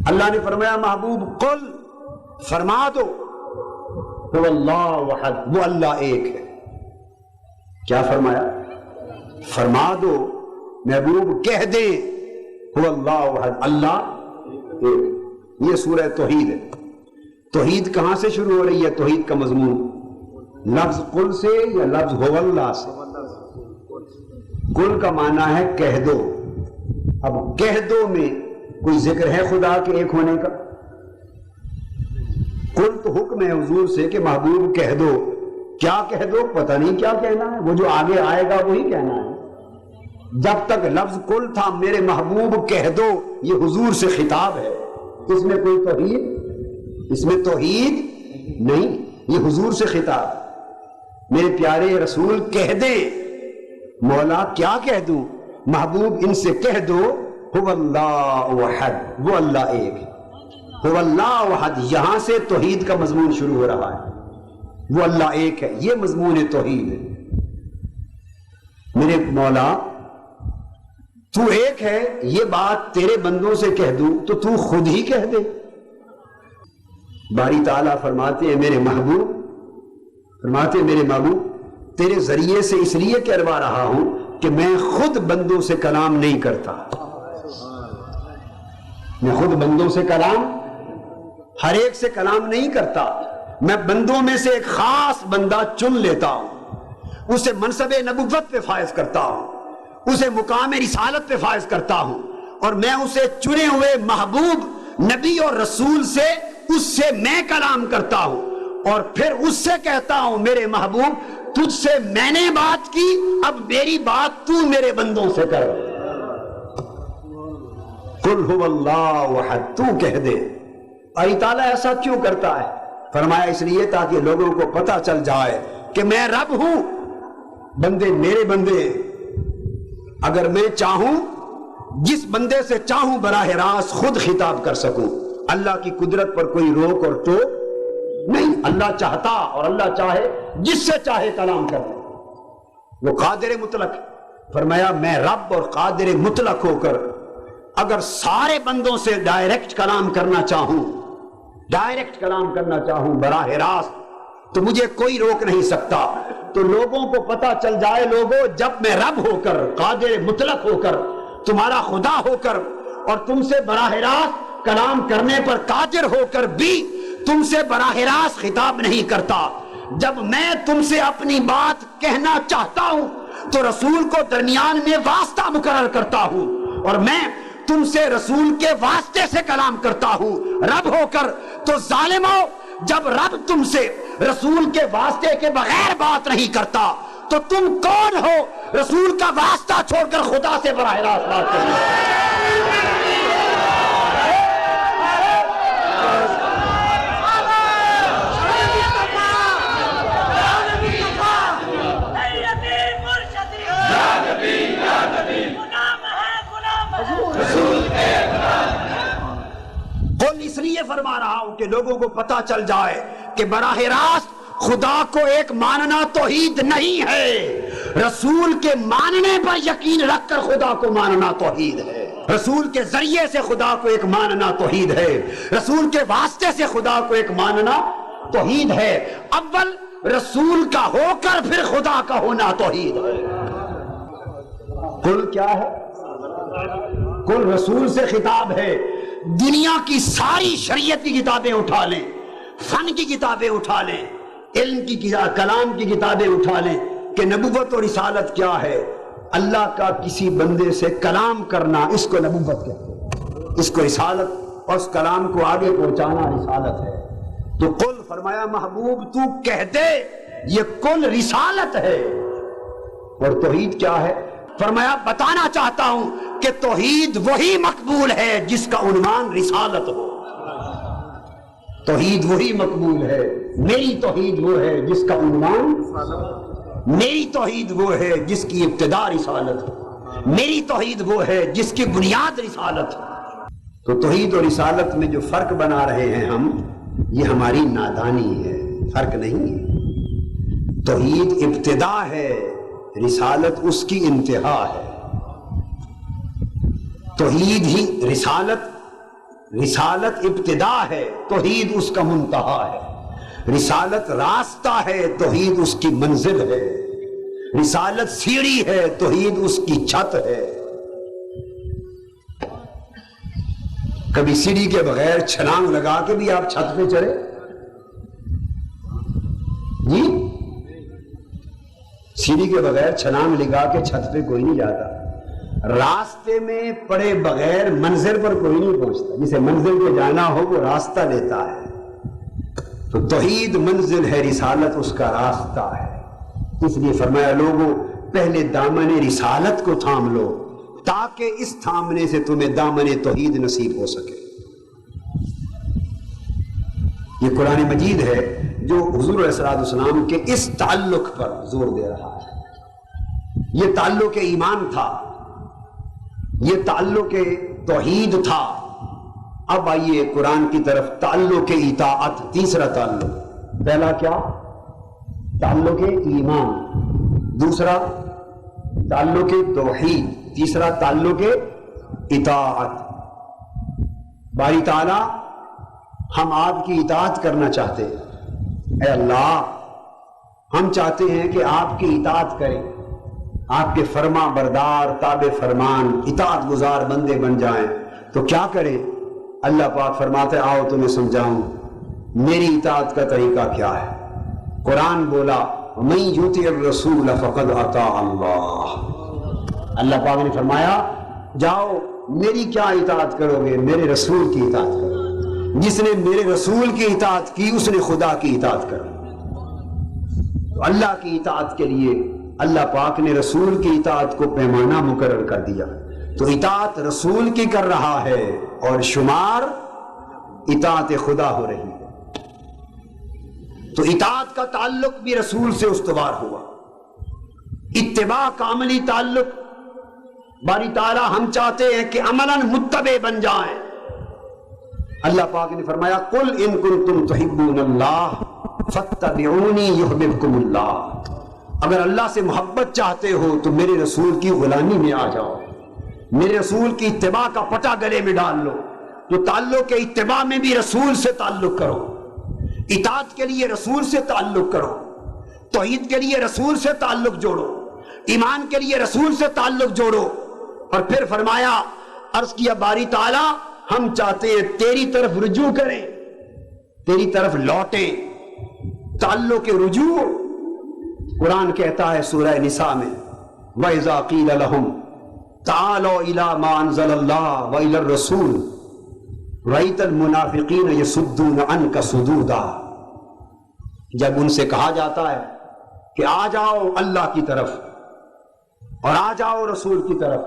اللہ نے فرمایا محبوب قل، فرما دو، هو اللہ احد، وہ اللہ ایک ہے۔ کیا فرمایا؟ فرما دو محبوب کہہ دے هو اللہ احد، اللہ ایک۔ یہ سورہ توحید ہے۔ توحید کہاں سے شروع ہو رہی ہے؟ توحید کا مضمون لفظ قل سے یا لفظ هو اللہ سے؟ قل کا معنی ہے کہہ دو۔ اب کہہ دو میں کوئی ذکر ہے خدا کے ایک ہونے کا؟ قل تو حکم ہے حضور سے کہ محبوب کہہ دو۔ کیا کہہ دو؟ پتہ نہیں کیا کہنا ہے، وہ جو آگے آئے گا وہی کہنا ہے۔ جب تک لفظ قل تھا میرے محبوب کہہ دو، یہ حضور سے خطاب ہے۔ اس میں کوئی توحید، اس میں توحید نہیں، یہ حضور سے خطاب۔ میرے پیارے رسول کہہ دے۔ مولا کیا کہہ دوں؟ محبوب ان سے کہہ دو هو اللہ احد، وہ اللہ ایک ہے۔ هو اللہ احد، یہاں سے توحید کا مضمون شروع ہو رہا ہے۔ وہ اللہ ایک ہے، یہ مضمون توحید ہے۔ میرے مولا تو ایک ہے، یہ بات تیرے بندوں سے کہہ دوں تو تو خود ہی کہہ دے۔ باری تعالیٰ فرماتے ہیں میرے محبوب تیرے ذریعے سے اس لیے کہلوا رہا ہوں کہ میں خود بندوں سے کلام نہیں کرتا۔ میں خود بندوں سے کلام، ہر ایک سے کلام نہیں کرتا۔ میں بندوں میں سے ایک خاص بندہ چن لیتا ہوں، اسے منصب نبوت پہ فائز کرتا ہوں، اسے مقام رسالت پہ فائز کرتا ہوں، اور میں اسے چنے ہوئے محبوب نبی اور رسول سے، اس سے میں کلام کرتا ہوں، اور پھر اس سے کہتا ہوں میرے محبوب تجھ سے میں نے بات کی، اب میری بات تو میرے بندوں سے کر۔ قل هو اللہ احد، تو کہہ دے۔ اللہ تعالیٰ ایسا کیوں کرتا ہے؟ فرمایا اس لیے تاکہ لوگوں کو پتہ چل جائے کہ میں رب ہوں، بندے میرے بندے۔ اگر میں چاہوں، جس بندے سے چاہوں براہ راست خود خطاب کر سکوں۔ اللہ کی قدرت پر کوئی روک اور ٹوک نہیں، اللہ چاہتا اور اللہ چاہے جس سے چاہے کلام کر دے، وہ قادر مطلق۔ فرمایا میں رب اور قادر مطلق ہو کر اگر سارے بندوں سے ڈائریکٹ کلام کرنا چاہوں براہ راست، تو مجھے کوئی روک نہیں سکتا۔ تو لوگوں کو پتہ چل جائے، لوگوں جب میں رب ہو کر، قادر مطلق ہو کر، تمہارا خدا ہو کر، اور تم سے براہ راست کلام کرنے پر قادر ہو کر بھی تم سے براہ راست خطاب نہیں کرتا، جب میں تم سے اپنی بات کہنا چاہتا ہوں تو رسول کو درمیان میں واسطہ مقرر کرتا ہوں، اور میں تم سے رسول کے واسطے سے کلام کرتا ہوں رب ہو کر۔ تو ظالموں، جب رب تم سے رسول کے واسطے کے بغیر بات نہیں کرتا تو تم کون ہو رسول کا واسطہ چھوڑ کر خدا سے براہ راست بات کرنا؟ قل اس لیے فرما رہا ہوں کہ لوگوں کو پتہ چل جائے کہ براہ راست خدا کو ایک ماننا توحید نہیں ہے، رسول کے ماننے پر یقین رکھ کر خدا کو ماننا توحید ہے۔ رسول کے ذریعے سے خدا کو ایک ماننا توحید ہے، رسول کے واسطے سے خدا کو ایک ماننا توحید ہے۔ اول رسول کا ہو کر پھر خدا کا ہونا توحید ہے۔ قل کیا ہے؟ قل رسول سے خطاب ہے۔ دنیا کی ساری شریعت کی کتابیں اٹھا لیں، فن کی کتابیں اٹھا لیں، علم کی کلام کی کتابیں اٹھا لیں کہ نبوت اور رسالت کیا ہے۔ اللہ کا کسی بندے سے کلام کرنا، اس کو نبوت کہتے ہیں، اس کو رسالت، اور اس کلام کو آگے پہنچانا رسالت ہے۔ تو قل فرمایا محبوب تو کہہ دے، یہ قل رسالت ہے۔ اور توحید کیا ہے؟ فرمایا بتانا چاہتا ہوں کہ توحید وہی مقبول ہے جس کا عنوان رسالت ہو۔ توحید وہی مقبول ہے، میری توحید وہ ہے جس کا عنوان، میری توحید وہ ہے جس کی ابتدا رسالت ہو، میری توحید وہ ہے جس کی بنیاد رسالت ہو۔ تو توحید اور رسالت میں جو فرق بنا رہے ہیں ہم، یہ ہماری نادانی ہے، فرق نہیں ہے۔ توحید ابتدا ہے، رسالت اس کی انتہا ہے۔ توحید ہی رسالت ابتدا ہے، توحید اس کا منتہا ہے۔ رسالت راستہ ہے، توحید اس کی منزل ہے۔ رسالت سیڑھی ہے، توحید اس کی چھت ہے۔ کبھی سیڑھی کے بغیر چھلانگ لگا کے بھی آپ چھت پہ چڑھے؟ جی، سیڑھی کے بغیر چھلانگ لگا کے چھت پہ کوئی نہیں جاتا۔ راستے میں پڑے بغیر منزل پر کوئی نہیں پہنچتا، جسے منزل پہ جانا ہو وہ راستہ لیتا ہے۔ تو توحید منزل ہے، رسالت اس کا راستہ ہے۔ اس لیے فرمایا لوگوں پہلے دامن رسالت کو تھام لو تاکہ اس تھامنے سے تمہیں دامن توحید نصیب ہو سکے۔ یہ قرآن مجید ہے جو حضور علیہ السلام کے اس تعلق پر زور دے رہا ہے۔ یہ تعلق ایمان تھا، یہ تعلق توحید تھا۔ اب آئیے قرآن کی طرف، تعلق اطاعت، تیسرا تعلق۔ پہلا کیا؟ تعلق ایمان، دوسرا تعلق توحید، تیسرا تعلق اطاعت۔ باری تعالی ہم آپ کی اطاعت کرنا چاہتے ہیں۔ اے اللہ، ہم چاہتے ہیں کہ آپ کی اطاعت کریں، آپ کے فرما بردار، تابع فرمان، اطاعت گزار بندے بن جائیں۔ تو کیا کریں؟ اللہ پاک فرماتے آؤ تمہیں سمجھاؤں میری اطاعت کا طریقہ کیا ہے۔ قرآن بولا من یطع الرسول فقد اطاع اللہ۔ اللہ پاک نے فرمایا جاؤ میری کیا اطاعت کرو گے؟ میرے رسول کی اطاعت کرو۔ جس نے میرے رسول کی اطاعت کی اس نے خدا کی اطاعت کر۔ تو اللہ کی اطاعت کے لیے اللہ پاک نے رسول کی اطاعت کو پیمانہ مقرر کر دیا۔ تو اطاعت رسول کی کر رہا ہے اور شمار اطاعت خدا ہو رہی ہے۔ تو اطاعت کا تعلق بھی رسول سے استوار ہوا۔ اتباع کا عملی تعلق، باری تعالیٰ ہم چاہتے ہیں کہ عملاً متبع بن جائیں۔ اللہ پاک نے فرمایا قل ان کنتم تحبون اللہ فاتبعونی یحببکم اللہ۔ اگر اللہ سے محبت چاہتے ہو تو میرے رسول کی غلامی میں آ جاؤ، میرے رسول کی اتباع کا پٹا گلے میں ڈال لو۔ تو تعلق اتباع میں بھی رسول سے تعلق کرو، اطاعت کے لیے رسول سے تعلق کرو، توحید کے لیے رسول سے تعلق جوڑو، ایمان کے لیے رسول سے تعلق جوڑو۔ اور پھر فرمایا عرض کیا باری تعالیٰ ہم چاہتے ہیں تیری طرف رجوع کریں، تیری طرف لوٹیں۔ تعلق رجوع قرآن کہتا ہے سورہ نساء میں وَإِذَا قِيلَ لَهُمْ تَعَالَوْا إِلَىٰ مَا أَنزَلَ اللَّهُ وَإِلَى الرَّسُولِ رَأَيْتَ الْمُنَافِقِينَ يَصُدُّونَ عَنْكَ صُدُودًا۔ جب ان سے کہا جاتا ہے کہ آ جاؤ اللہ کی طرف اور آ جاؤ رسول کی طرف،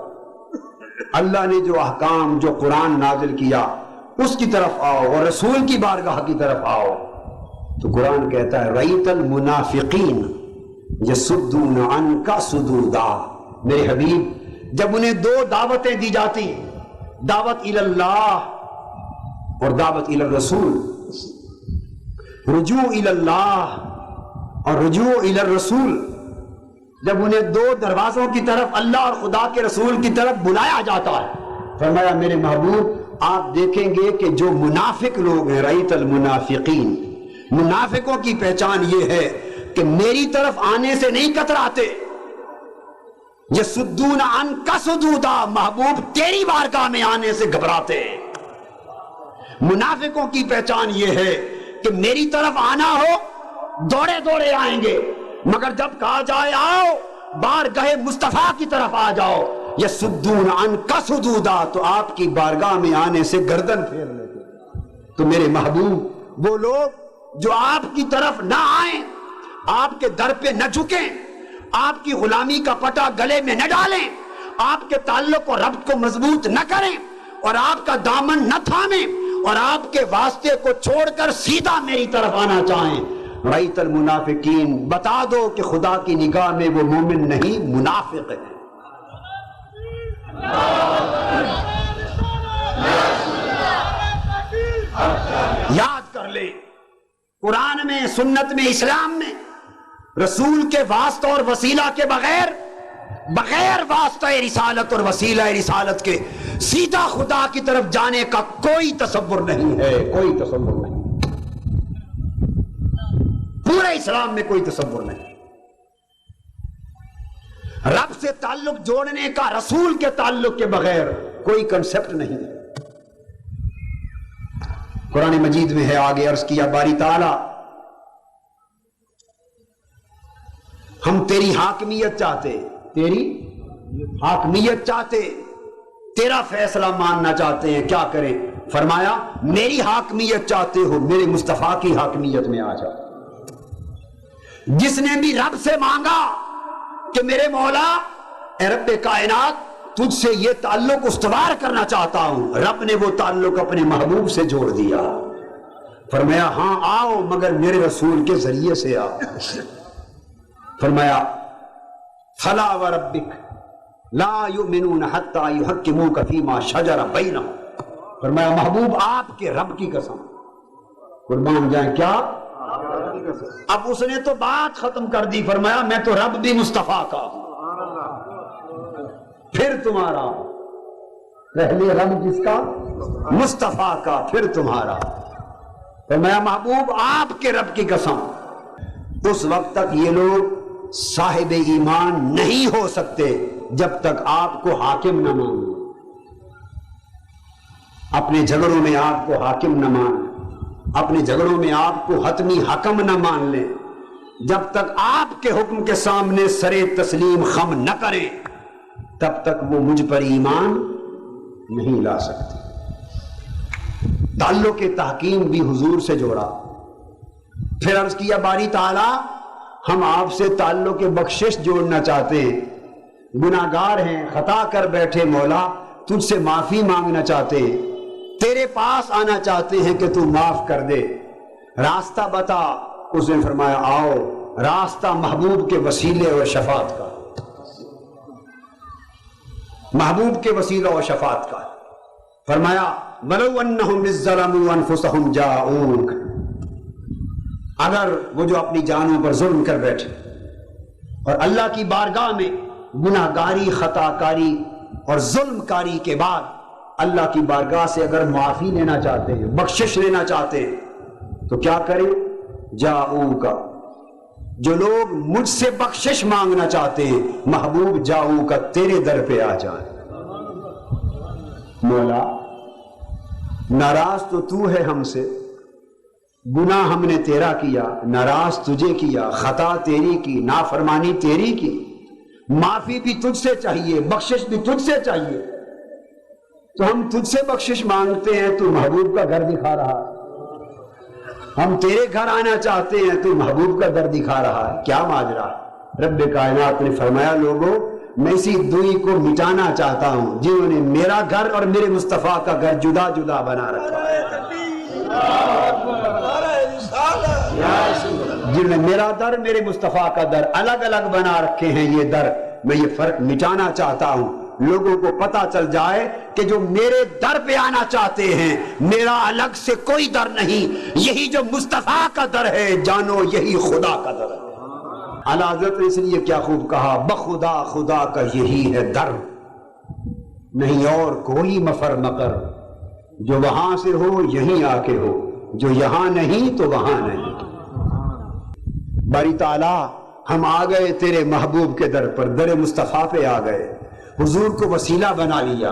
اللہ نے جو احکام، جو قرآن نازل کیا اس کی طرف آؤ اور رسول کی بارگاہ کی طرف آؤ، تو قرآن کہتا ہے رأیت المنافقین یصدون عنک صدودا۔ میرے حبیب جب انہیں دو دعوتیں دی جاتی، دعوت الی اللہ اور دعوت الی الرسول، رجوع الی اللہ اور رجوع الی الرسول، جب انہیں دو دروازوں کی طرف اللہ اور خدا کے رسول کی طرف بلایا جاتا ہے، فرمایا میرے محبوب آپ دیکھیں گے کہ جو منافق لوگ ہیں، رأیت المنافقین، منافقوں کی پہچان یہ ہے کہ میری طرف آنے سے نہیں کتراتے، یصدون عنک صدودا، محبوب تیری بارگاہ میں آنے سے گھبراتے۔ منافقوں کی پہچان یہ ہے کہ میری طرف آنا ہو دوڑے دوڑے آئیں گے، مگر جب کہا جائے آؤ بارگاہ مصطفیٰ کی طرف آ جاؤ، یصدون عنک صدودا، تو آپ کی بارگاہ میں آنے سے گردن پھیر لیتے۔ تو میرے محبوب وہ لوگ جو آپ کی طرف نہ آئیں، آپ کے در پہ نہ جھکیں، آپ کی غلامی کا پٹا گلے میں نہ ڈالیں، آپ کے تعلق و ربط کو مضبوط نہ کریں اور آپ کا دامن نہ تھامیں اور آپ کے واسطے کو چھوڑ کر سیدھا میری طرف آنا چاہیں، رأیت المنافقین، بتا دو کہ خدا کی نگاہ میں وہ مومن نہیں منافق ہے۔ یاد کر لے قرآن میں، سنت میں، اسلام میں رسول کے واسطہ اور وسیلہ کے بغیر واسطہ رسالت اور وسیلہ رسالت کے سیدھا خدا کی طرف جانے کا کوئی تصور نہیں ہے، کوئی تصور نہیں، پورے اسلام میں کوئی تصور نہیں۔ رب سے تعلق جوڑنے کا رسول کے تعلق کے بغیر کوئی کنسپٹ نہیں ہے۔ قرآن مجید میں ہے، آگے عرض کیا باری تعالی، ہم تیری حاکمیت چاہتے، تیری حاکمیت چاہتے، تیرا فیصلہ ماننا چاہتے ہیں، کیا کریں؟ فرمایا میری حاکمیت چاہتے ہو، میرے مصطفیٰ کی حاکمیت میں آ جاؤ۔ جس نے بھی رب سے مانگا کہ میرے مولا اے رب کائنات تجھ سے یہ تعلق استوار کرنا چاہتا ہوں، رب نے وہ تعلق اپنے محبوب سے جوڑ دیا۔ فرمایا ہاں آؤ، مگر میرے رسول کے ذریعے سے آؤ۔ فرمایا فلا وربک لا یؤمنون حتی یحکموک فیما شجر بینہم، فرمایا محبوب آپ کے رب کی قسم، قربان جائیں کیا؟ اب اس نے تو بات ختم کر دی، فرمایا میں تو رب بھی مصطفیٰ کا ہوں، پھر تمہارا، پہلے رب جس کا؟ مصطفیٰ کا، پھر تمہارا۔ فرمایا محبوب آپ کے رب کی قسم، اس وقت تک یہ لوگ صاحب ایمان نہیں ہو سکتے جب تک آپ کو حاکم نہ مانیں، اپنے جھگڑوں میں آپ کو حاکم نہ مانیں، اپنے جھگڑوں میں آپ کو حتمی حکم نہ مان لیں، جب تک آپ کے حکم کے سامنے سر تسلیم خم نہ کریں تب تک وہ مجھ پر ایمان نہیں لا سکتے۔ تعلق کے تحکیم بھی حضور سے جوڑا، پھر عرض کیا باری تعالی ہم آپ سے تعلق کے بخشش جوڑنا چاہتے ہیں، گناہگار ہیں، خطا کر بیٹھے مولا، تجھ سے معافی مانگنا چاہتے ہیں، تیرے پاس آنا چاہتے ہیں کہ تو معاف کر دے، راستہ بتا۔ اس نے فرمایا آؤ، راستہ محبوب کے وسیلے اور شفاعت کا، محبوب کے وسیلہ اور شفاعت کا۔ فرمایا وَلَوْ أَنَّهُمْ إِذ ظَّلَمُوا أَنفُسَهُمْ جَاءُوكَ، اگر وہ جو اپنی جانوں پر ظلم کر بیٹھے اور اللہ کی بارگاہ میں گناہگاری، خطا کاری اور ظلم کاری کے بعد اللہ کی بارگاہ سے اگر معافی لینا چاہتے ہیں، بخشش لینا چاہتے ہیں، تو کیا کریں؟ جاؤکا، جو لوگ مجھ سے بخشش مانگنا چاہتے ہیں محبوب جاؤکا تیرے در پہ آ جائیں۔ مولا ناراض تو ہے ہم سے، گناہ ہم نے تیرا کیا، ناراض تجھے کیا، خطا تیری کی، نافرمانی تیری کی، معافی بھی تجھ سے چاہیے، بخشش بھی تجھ سے چاہیے، تو ہم تجھ سے بخشش مانگتے ہیں، تو محبوب کا گھر دکھا رہا ہے، ہم تیرے گھر آنا چاہتے ہیں، تو محبوب کا گھر دکھا رہا ہے، کیا ماجرا؟ رب کائنات نے فرمایا لوگوں میں اسی دوئی کو مٹانا چاہتا ہوں جنہوں نے میرا گھر اور میرے مصطفیٰ کا گھر جدا جدا بنا رکھا ہے، جنہوں نے میرا در میرے مصطفیٰ کا در الگ الگ بنا رکھے ہیں، یہ در میں یہ فرق مٹانا چاہتا ہوں، لوگوں کو پتا چل جائے کہ جو میرے در پہ آنا چاہتے ہیں میرا الگ سے کوئی در نہیں، یہی جو مصطفیٰ کا در ہے جانو یہی خدا کا در ہے۔ اعلیٰ حضرت نے اس لیے کیا خوب کہا، بخدا خدا کا یہی ہے در، نہیں اور کوئی مفر مقر، جو وہاں سے ہو یہیں آ کے ہو، جو یہاں نہیں تو وہاں نہیں۔ باری تعالیٰ ہم آ گئے تیرے محبوب کے در پر، در مصطفیٰ پہ آ گئے، حضور کو وسیلہ بنا لیا،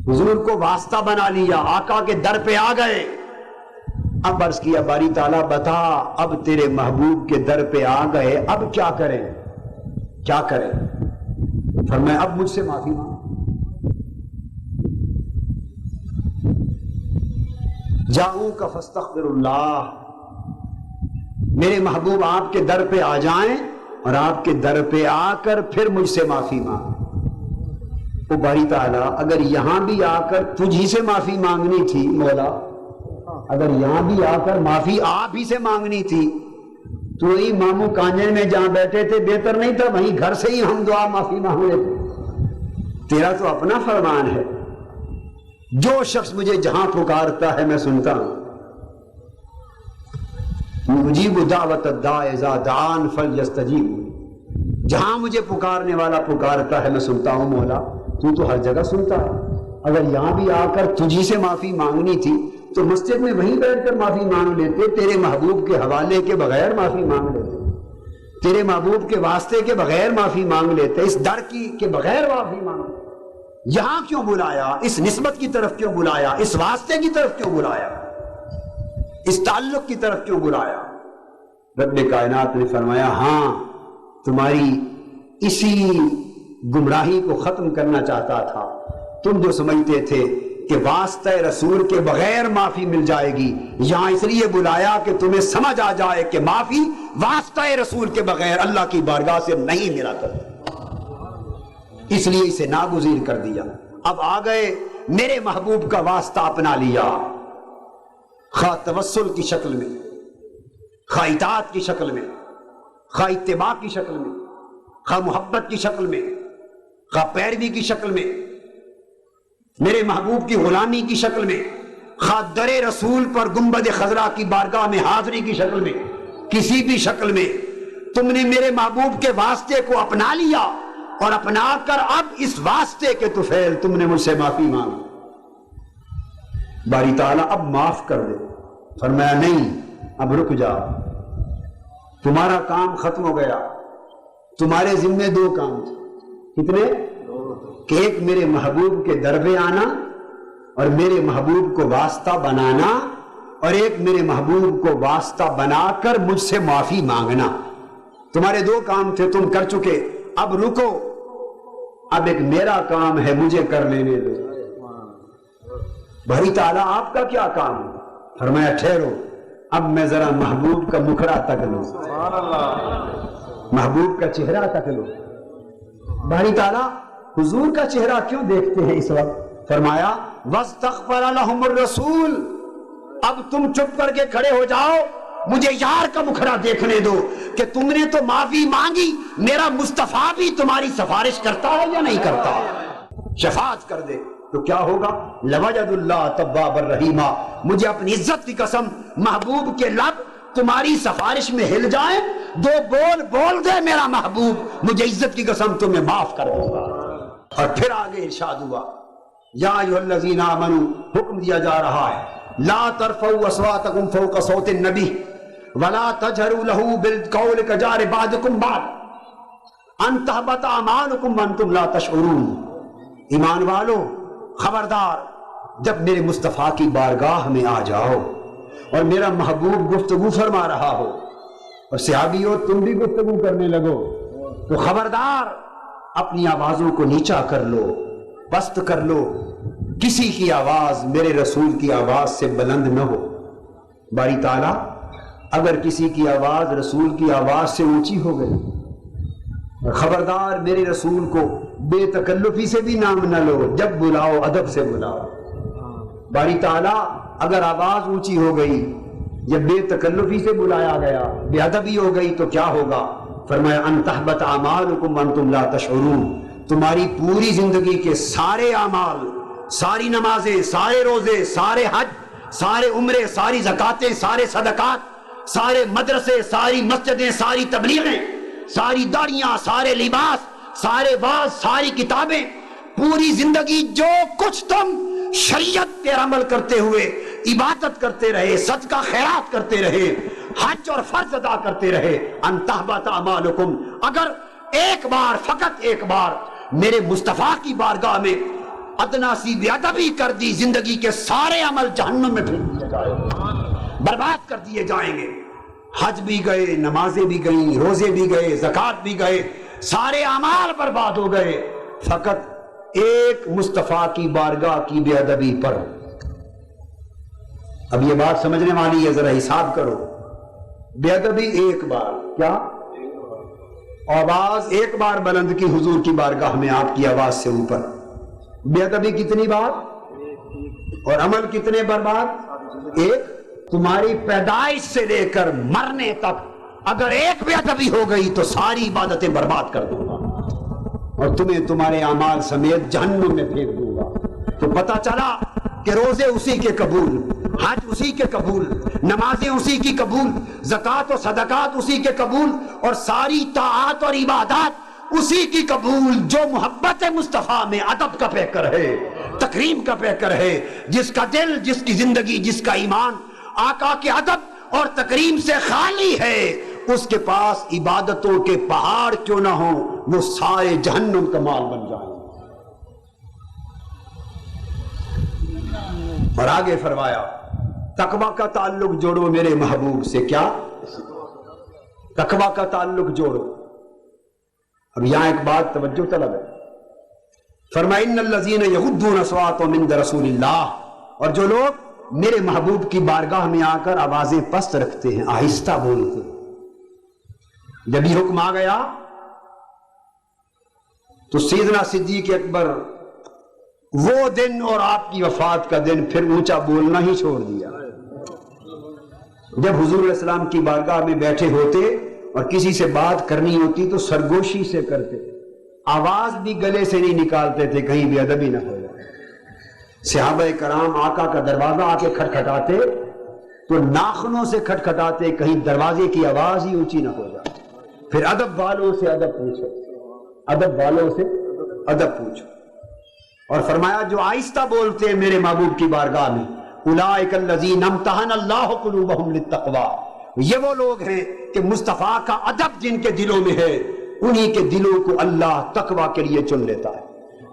حضور کو واسطہ بنا لیا، آقا کے در پہ آ گئے۔ اب عرض کیا باری تعالیٰ بتا اب تیرے محبوب کے در پہ آ گئے، اب کیا کریں؟ کیا کریں؟ فرمایا اب مجھ سے معافی مانگ، جاؤک فاستغفر اللہ، میرے محبوب آپ کے در پہ آ جائیں اور آپ کے در پہ آ کر پھر مجھ سے معافی مانگ۔ او باری تعالیٰ اگر یہاں بھی آ کر تجھی سے معافی مانگنی تھی مولا، اگر یہاں بھی آ کر معافی آپ ہی سے مانگنی تھی تو وہی ماموں کانجن میں جہاں بیٹھے تھے بہتر نہیں تھا وہیں گھر سے ہی ہم دعا معافی مانگ لیتے؟ تیرا تو اپنا فرمان ہے، جو شخص مجھے جہاں پکارتا ہے میں سنتا ہوں، مجیب دعوت الداع اذا دعان فلیستجیبوا، جہاں مجھے پکارنے والا پکارتا ہے میں سنتا ہوں مولا، تو ہر جگہ سنتا ہے، اگر یہاں بھی آ کر تجھی سے معافی مانگنی تھی تو مسجد میں وہیں بیٹھ کر معافی مانگ لیتے، تیرے محبوب کے حوالے کے بغیر معافی مانگ لیتے، تیرے محبوب کے واسطے کے بغیر معافی مانگ لیتے، اس در کی کے بغیر معافی مانگ، یہاں کیوں بلایا؟ اس نسبت کی طرف کیوں بلایا؟ اس واسطے کی طرف کیوں بلایا؟ اس تعلق کی طرف کیوں بلایا؟ رب کائنات نے فرمایا ہاں، تمہاری اسی گمراہی کو ختم کرنا چاہتا تھا۔ تم جو سمجھتے تھے کہ واسطہ رسول کے بغیر معافی مل جائے گی، یہاں اس لیے بلایا کہ تمہیں سمجھ آ جائے کہ معافی واسطہ رسول کے بغیر اللہ کی بارگاہ سے نہیں ملا کرتی، اس لیے اسے ناگزیر کر دیا۔ اب آ گئے، میرے محبوب کا واسطہ اپنا لیا، خواہ توسل کی شکل میں، خواہ اطاعت کی شکل میں، خواہ اتباع کی شکل میں، خواہ محبت کی شکل میں، خواہ پیروی کی شکل میں، میرے محبوب کی غلامی کی شکل میں، خواہ در رسول پر گنبد خضرا کی بارگاہ میں حاضری کی شکل میں، کسی بھی شکل میں تم نے میرے محبوب کے واسطے کو اپنا لیا، اور اپنا کر اب اس واسطے کے طفیل تم نے مجھ سے معافی مانگی۔ باری تعالیٰ اب معاف کر دے، فرمایا نہیں، اب رک جا، تمہارا کام ختم ہو گیا، تمہارے ذمے دو کام تھے۔ کتنے؟ کہ ایک میرے محبوب کے در پہ آنا اور میرے محبوب کو واسطہ بنانا، اور ایک میرے محبوب کو واسطہ بنا کر مجھ سے معافی مانگنا۔ تمہارے دو کام تھے، تم کر چکے، اب رکو، اب ایک میرا کام ہے، مجھے کر لینے دو۔ بھری تعالیٰ آپ کا کیا کام ہے؟ فرمایا ٹھہرو، اب میں ذرا محبوب کا مکھڑا تک لوں، محبوب کا چہرہ تک لوں۔ بھری تعالیٰ حضور کا چہرہ کیوں دیکھتے ہیں اس وقت؟ فرمایا وَاسْتَغْفَرَ لَهُمُ الرَّسُولُ، اب تم چپ کر کے کھڑے ہو جاؤ، مجھے یار کا مکھڑا دیکھنے دو کہ تم نے تو معافی مانگی، میرا مصطفیٰ بھی تمہاری سفارش کرتا ہے یا نہیں کرتا؟ شفاعت کر دے تو کیا ہوگا؟ لَوَجَدُ اللَّهَ تَوَّابًا رَحِيمًا، مجھے اپنی عزت کی قسم، محبوب کے لب تمہاری سفارش میں ہل جائیں، دو بول بول دے میرا محبوب، مجھے عزت کی قسم تمہیں معاف کر دوں گا۔ اور پھر آگے ارشاد ہوا یا ایھا الذین آمنوا، حکم دیا جا رہا ہے لا ترفعوا اصواتکم فوق صوت النبی ولا تجهروا له بالقول كجهر بعضکم بعضا ان تحبط اعمالکم وانتم لا تشعرون۔ ایمان والو خبردار، جب میرے مصطفیٰ کی بارگاہ میں آ جاؤ اور میرا محبوب گفتگو فرما رہا ہو اور صحابیو تم بھی گفتگو کرنے لگو، تو خبردار اپنی آوازوں کو نیچا کر لو، پست کر لو، کسی کی آواز میرے رسول کی آواز سے بلند نہ ہو۔ باری تعالیٰ اگر کسی کی آواز رسول کی آواز سے اونچی ہو گئی، خبردار میرے رسول کو بے تکلفی سے بھی نام نہ لو، جب بلاؤ ادب سے بلاؤ۔ باری تعالیٰ اگر آواز اونچی ہو گئی، جب بے تکلفی سے بلایا گیا، بے ادبی ہو گئی تو کیا ہوگا؟ فرمایا ان تحبط اعمالکم وانتم لا تشعرون، تمہاری پوری زندگی کے سارے اعمال، ساری نمازیں، سارے روزے، سارے حج، سارے عمرے، ساری زکاتیں، سارے صدقات، سارے مدرسے، ساری مسجدیں، ساری تبلیغیں، ساری داڑیاں، سارے لباس، سارے واعظ، ساری کتابیں، پوری زندگی جو کچھ تم شریعت پہ عمل کرتے ہوئے عبادت کرتے رہے، صدقہ خیرات کرتے رہے، حج اور فرض ادا کرتے رہے، ان تحبط اعمالکم، اگر ایک بار، فقط ایک بار میرے مصطفیٰ کی بارگاہ میں ادنا سی بے ادبی کر دی، زندگی کے سارے عمل جہنم میں پھینک دیے جائیں گے، برباد کر دیے جائیں گے۔ حج بھی گئے، نمازیں بھی گئیں، روزے بھی گئے، زکوٰۃ بھی گئے، سارے اعمال برباد ہو گئے، فقط ایک مصطفیٰ کی بارگاہ کی بے ادبی پر۔ اب یہ بات سمجھنے والی ہے، ذرا حساب کرو، بے ادبی ایک بار، کیا آواز ایک بار بلند کی حضور کی بارگاہ میں آپ کی آواز سے اوپر، بے ادبی کتنی بار اور عمل کتنے برباد؟ ایک۔ تمہاری پیدائش سے لے کر مرنے تک اگر ایک بے ادبی ہو گئی تو ساری عبادتیں برباد کر دوں گا اور تمہیں تمہارے اعمال سمیت جہنم میں پھینک دوں گا۔ تو پتہ چلا کہ روزے اسی کے قبول، حج اسی کے قبول، نمازیں اسی کی قبول، زکوٰۃ و صدقات اسی کے قبول، اور ساری طاعات اور عبادات اسی کی قبول جو محبت مصطفیٰ میں ادب کا پیکر ہے، تکریم کا پیکر ہے، جس کا دل، جس کی زندگی، جس کا ایمان آقا کے ادب اور تکریم سے خالی ہے، اس کے پاس عبادتوں کے پہاڑ کیوں نہ ہوں، وہ سارے جہنم کا مال بن جائیں۔ اور آگے فرمایا تقویٰ کا تعلق جوڑو میرے محبوب سے۔ کیا؟ تقویٰ کا تعلق جوڑو۔ اب یہاں ایک بات توجہ طلب ہے، فرمایا ان الذین یغضون اصواتهم عند رسول اللہ، اور جو لوگ میرے محبوب کی بارگاہ میں آ کر آوازیں پست رکھتے ہیں، آہستہ بولتے ہیں۔ جب یہ حکم آ گیا تو سیدنا صدیق اکبر وہ دن اور آپ کی وفات کا دن پھر اونچا بولنا ہی چھوڑ دیا۔ جب حضور علیہ السلام کی بارگاہ میں بیٹھے ہوتے اور کسی سے بات کرنی ہوتی تو سرگوشی سے کرتے، آواز بھی گلے سے نہیں نکالتے تھے کہیں بے ادبی نہ ہو جائے۔ صحابہ کرام آقا کا دروازہ آ کے کھٹکھٹاتے تو ناخنوں سے کھٹکھٹاتے کہیں دروازے کی آواز ہی اونچی نہ ہو جائے۔ پھر ادب والوں سے ادب پوچھو، ادب والوں سے ادب پوچھو۔ اور فرمایا جو آہستہ بولتے ہیں میرے محبوب کی بارگاہ میں، اولئک الذین امتحن اللہ قلوبہم للتقوی، یہ وہ لوگ ہیں کہ مصطفیٰ کا ادب جن کے دلوں میں ہے انہی کے دلوں کو اللہ تقوی کے لیے چن لیتا ہے۔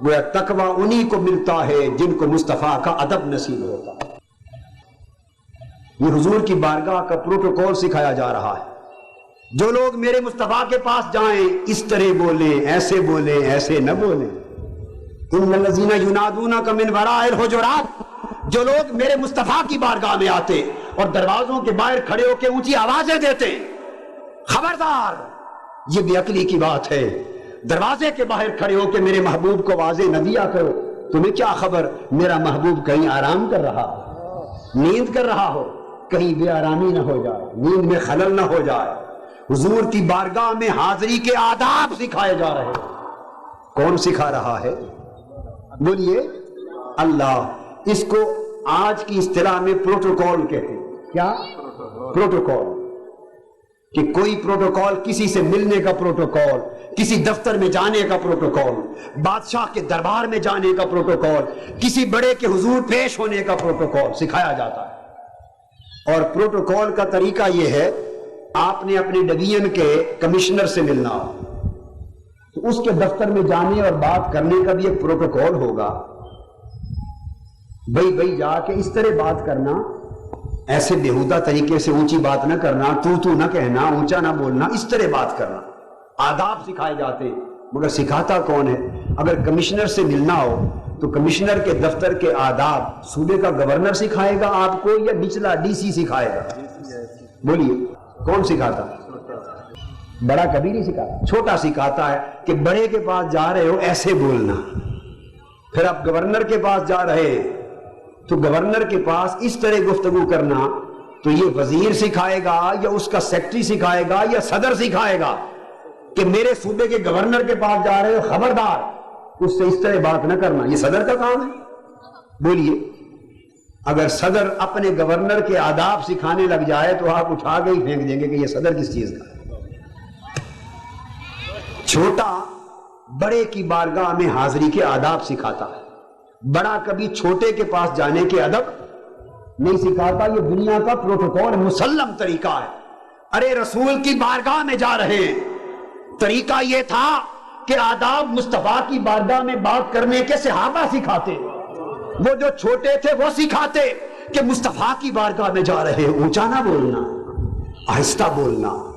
گویا تقوی انہی کو ملتا ہے جن کو مصطفیٰ کا ادب نصیب ہوتا ہے۔ یہ حضور کی بارگاہ کا پروٹوکول سکھایا جا رہا ہے۔ جو لوگ میرے مصطفیٰ کے پاس جائیں اس طرح بولیں، ایسے نہ بولیں۔ ان الذین ینادونک من وراء الحجرات، جو لوگ میرے مصطفیٰ کی بارگاہ میں آتے اور دروازوں کے باہر کھڑے ہو کے اونچی آوازیں دیتے، خبردار یہ بے عقلی کی بات ہے۔ دروازے کے باہر کھڑے ہو کے میرے محبوب کو آوازیں نہ دیا کرو۔ تمہیں کیا خبر میرا محبوب کہیں آرام کر رہا ہو، نیند کر رہا ہو، کہیں بے آرامی نہ ہو جائے، نیند میں خلل نہ ہو جائے۔ حضور کی بارگاہ میں حاضری کے آداب سکھائے جا رہے ہیں۔ کون سکھا رہا ہے؟ بولیے اللہ۔ اس کو آج کی اصطلاح میں پروٹوکول کہتے ہیں۔ کیا؟ پروٹوکول۔ کہ کوئی پروٹوکول، کسی سے ملنے کا پروٹوکول، کسی دفتر میں جانے کا پروٹوکول، بادشاہ کے دربار میں جانے کا پروٹوکول، کسی بڑے کے حضور پیش ہونے کا پروٹوکول سکھایا جاتا ہے۔ اور پروٹوکول کا طریقہ یہ ہے، آپ نے اپنے ڈویژن کے کمشنر سے ملنا ہو تو اس کے دفتر میں جانے اور بات کرنے کا بھی ایک پروٹوکول ہوگا۔ بھائی جا کے اس طرح بات کرنا، ایسے بےہودہ طریقے سے اونچی بات نہ کرنا، تو نہ کہنا، اونچا نہ بولنا، اس طرح بات کرنا۔ آداب سکھائے جاتے ہیں، مگر سکھاتا کون ہے؟ اگر کمشنر سے ملنا ہو تو کمشنر کے دفتر کے آداب صوبے کا گورنر سکھائے گا آپ کو یا نچلا ڈی سی سکھائے گا؟ بولیے کون سکھاتا؟ بڑا کبھی نہیں سکھاتا، چھوٹا سکھاتا ہے کہ بڑے کے پاس جا رہے ہو ایسے بولنا۔ پھر آپ گورنر کے پاس جا رہے تو گورنر کے پاس اس طرح گفتگو کرنا، تو یہ وزیر سکھائے گا یا اس کا سیکٹری سکھائے گا یا صدر سکھائے گا کہ میرے صوبے کے گورنر کے پاس جا رہے ہو، خبردار اس سے اس طرح بات نہ کرنا۔ یہ صدر کا کام ہے؟ بولیے اگر صدر اپنے گورنر کے آداب سکھانے لگ جائے تو آپ اٹھا کے ہی پھینک دیں گے کہ یہ صدر کس چیز کا ہے۔ چھوٹا بڑے کی بارگاہ میں حاضری کے آداب سکھاتا ہے، بڑا کبھی چھوٹے کے پاس جانے کے ادب نہیں سکھاتا۔ یہ دنیا کا پروٹوکول مسلم طریقہ ہے۔ ارے رسول کی بارگاہ میں جا رہے ہیں، طریقہ یہ تھا کہ آداب مصطفیٰ کی بارگاہ میں بات کرنے کے صحابہ سکھاتے، وہ جو چھوٹے تھے وہ سکھاتے کہ مصطفیٰ کی بارگاہ میں جا رہے ہیں، اونچا نہ بولنا، آہستہ بولنا،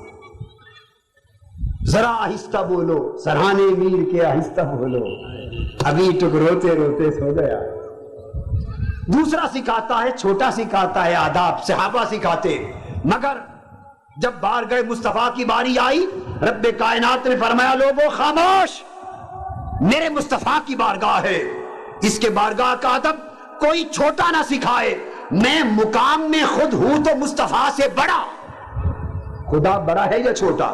ذرا آہستہ بولو، سرہانے میر کے آہستہ بولو، ابھی تک روتے روتے سو گیا۔ دوسرا سکھاتا ہے، چھوٹا سکھاتا ہے آداب، صحابہ سکھاتے، مگر جب بارگاہ مصطفیٰ کی باری آئی رب کائنات نے فرمایا لوگو خاموش، میرے مصطفیٰ کی بارگاہ ہے، اس کے بارگاہ کا ادب کوئی چھوٹا نہ سکھائے، میں مقام میں خود ہوں تو مصطفیٰ سے بڑا۔ خدا بڑا ہے یا چھوٹا؟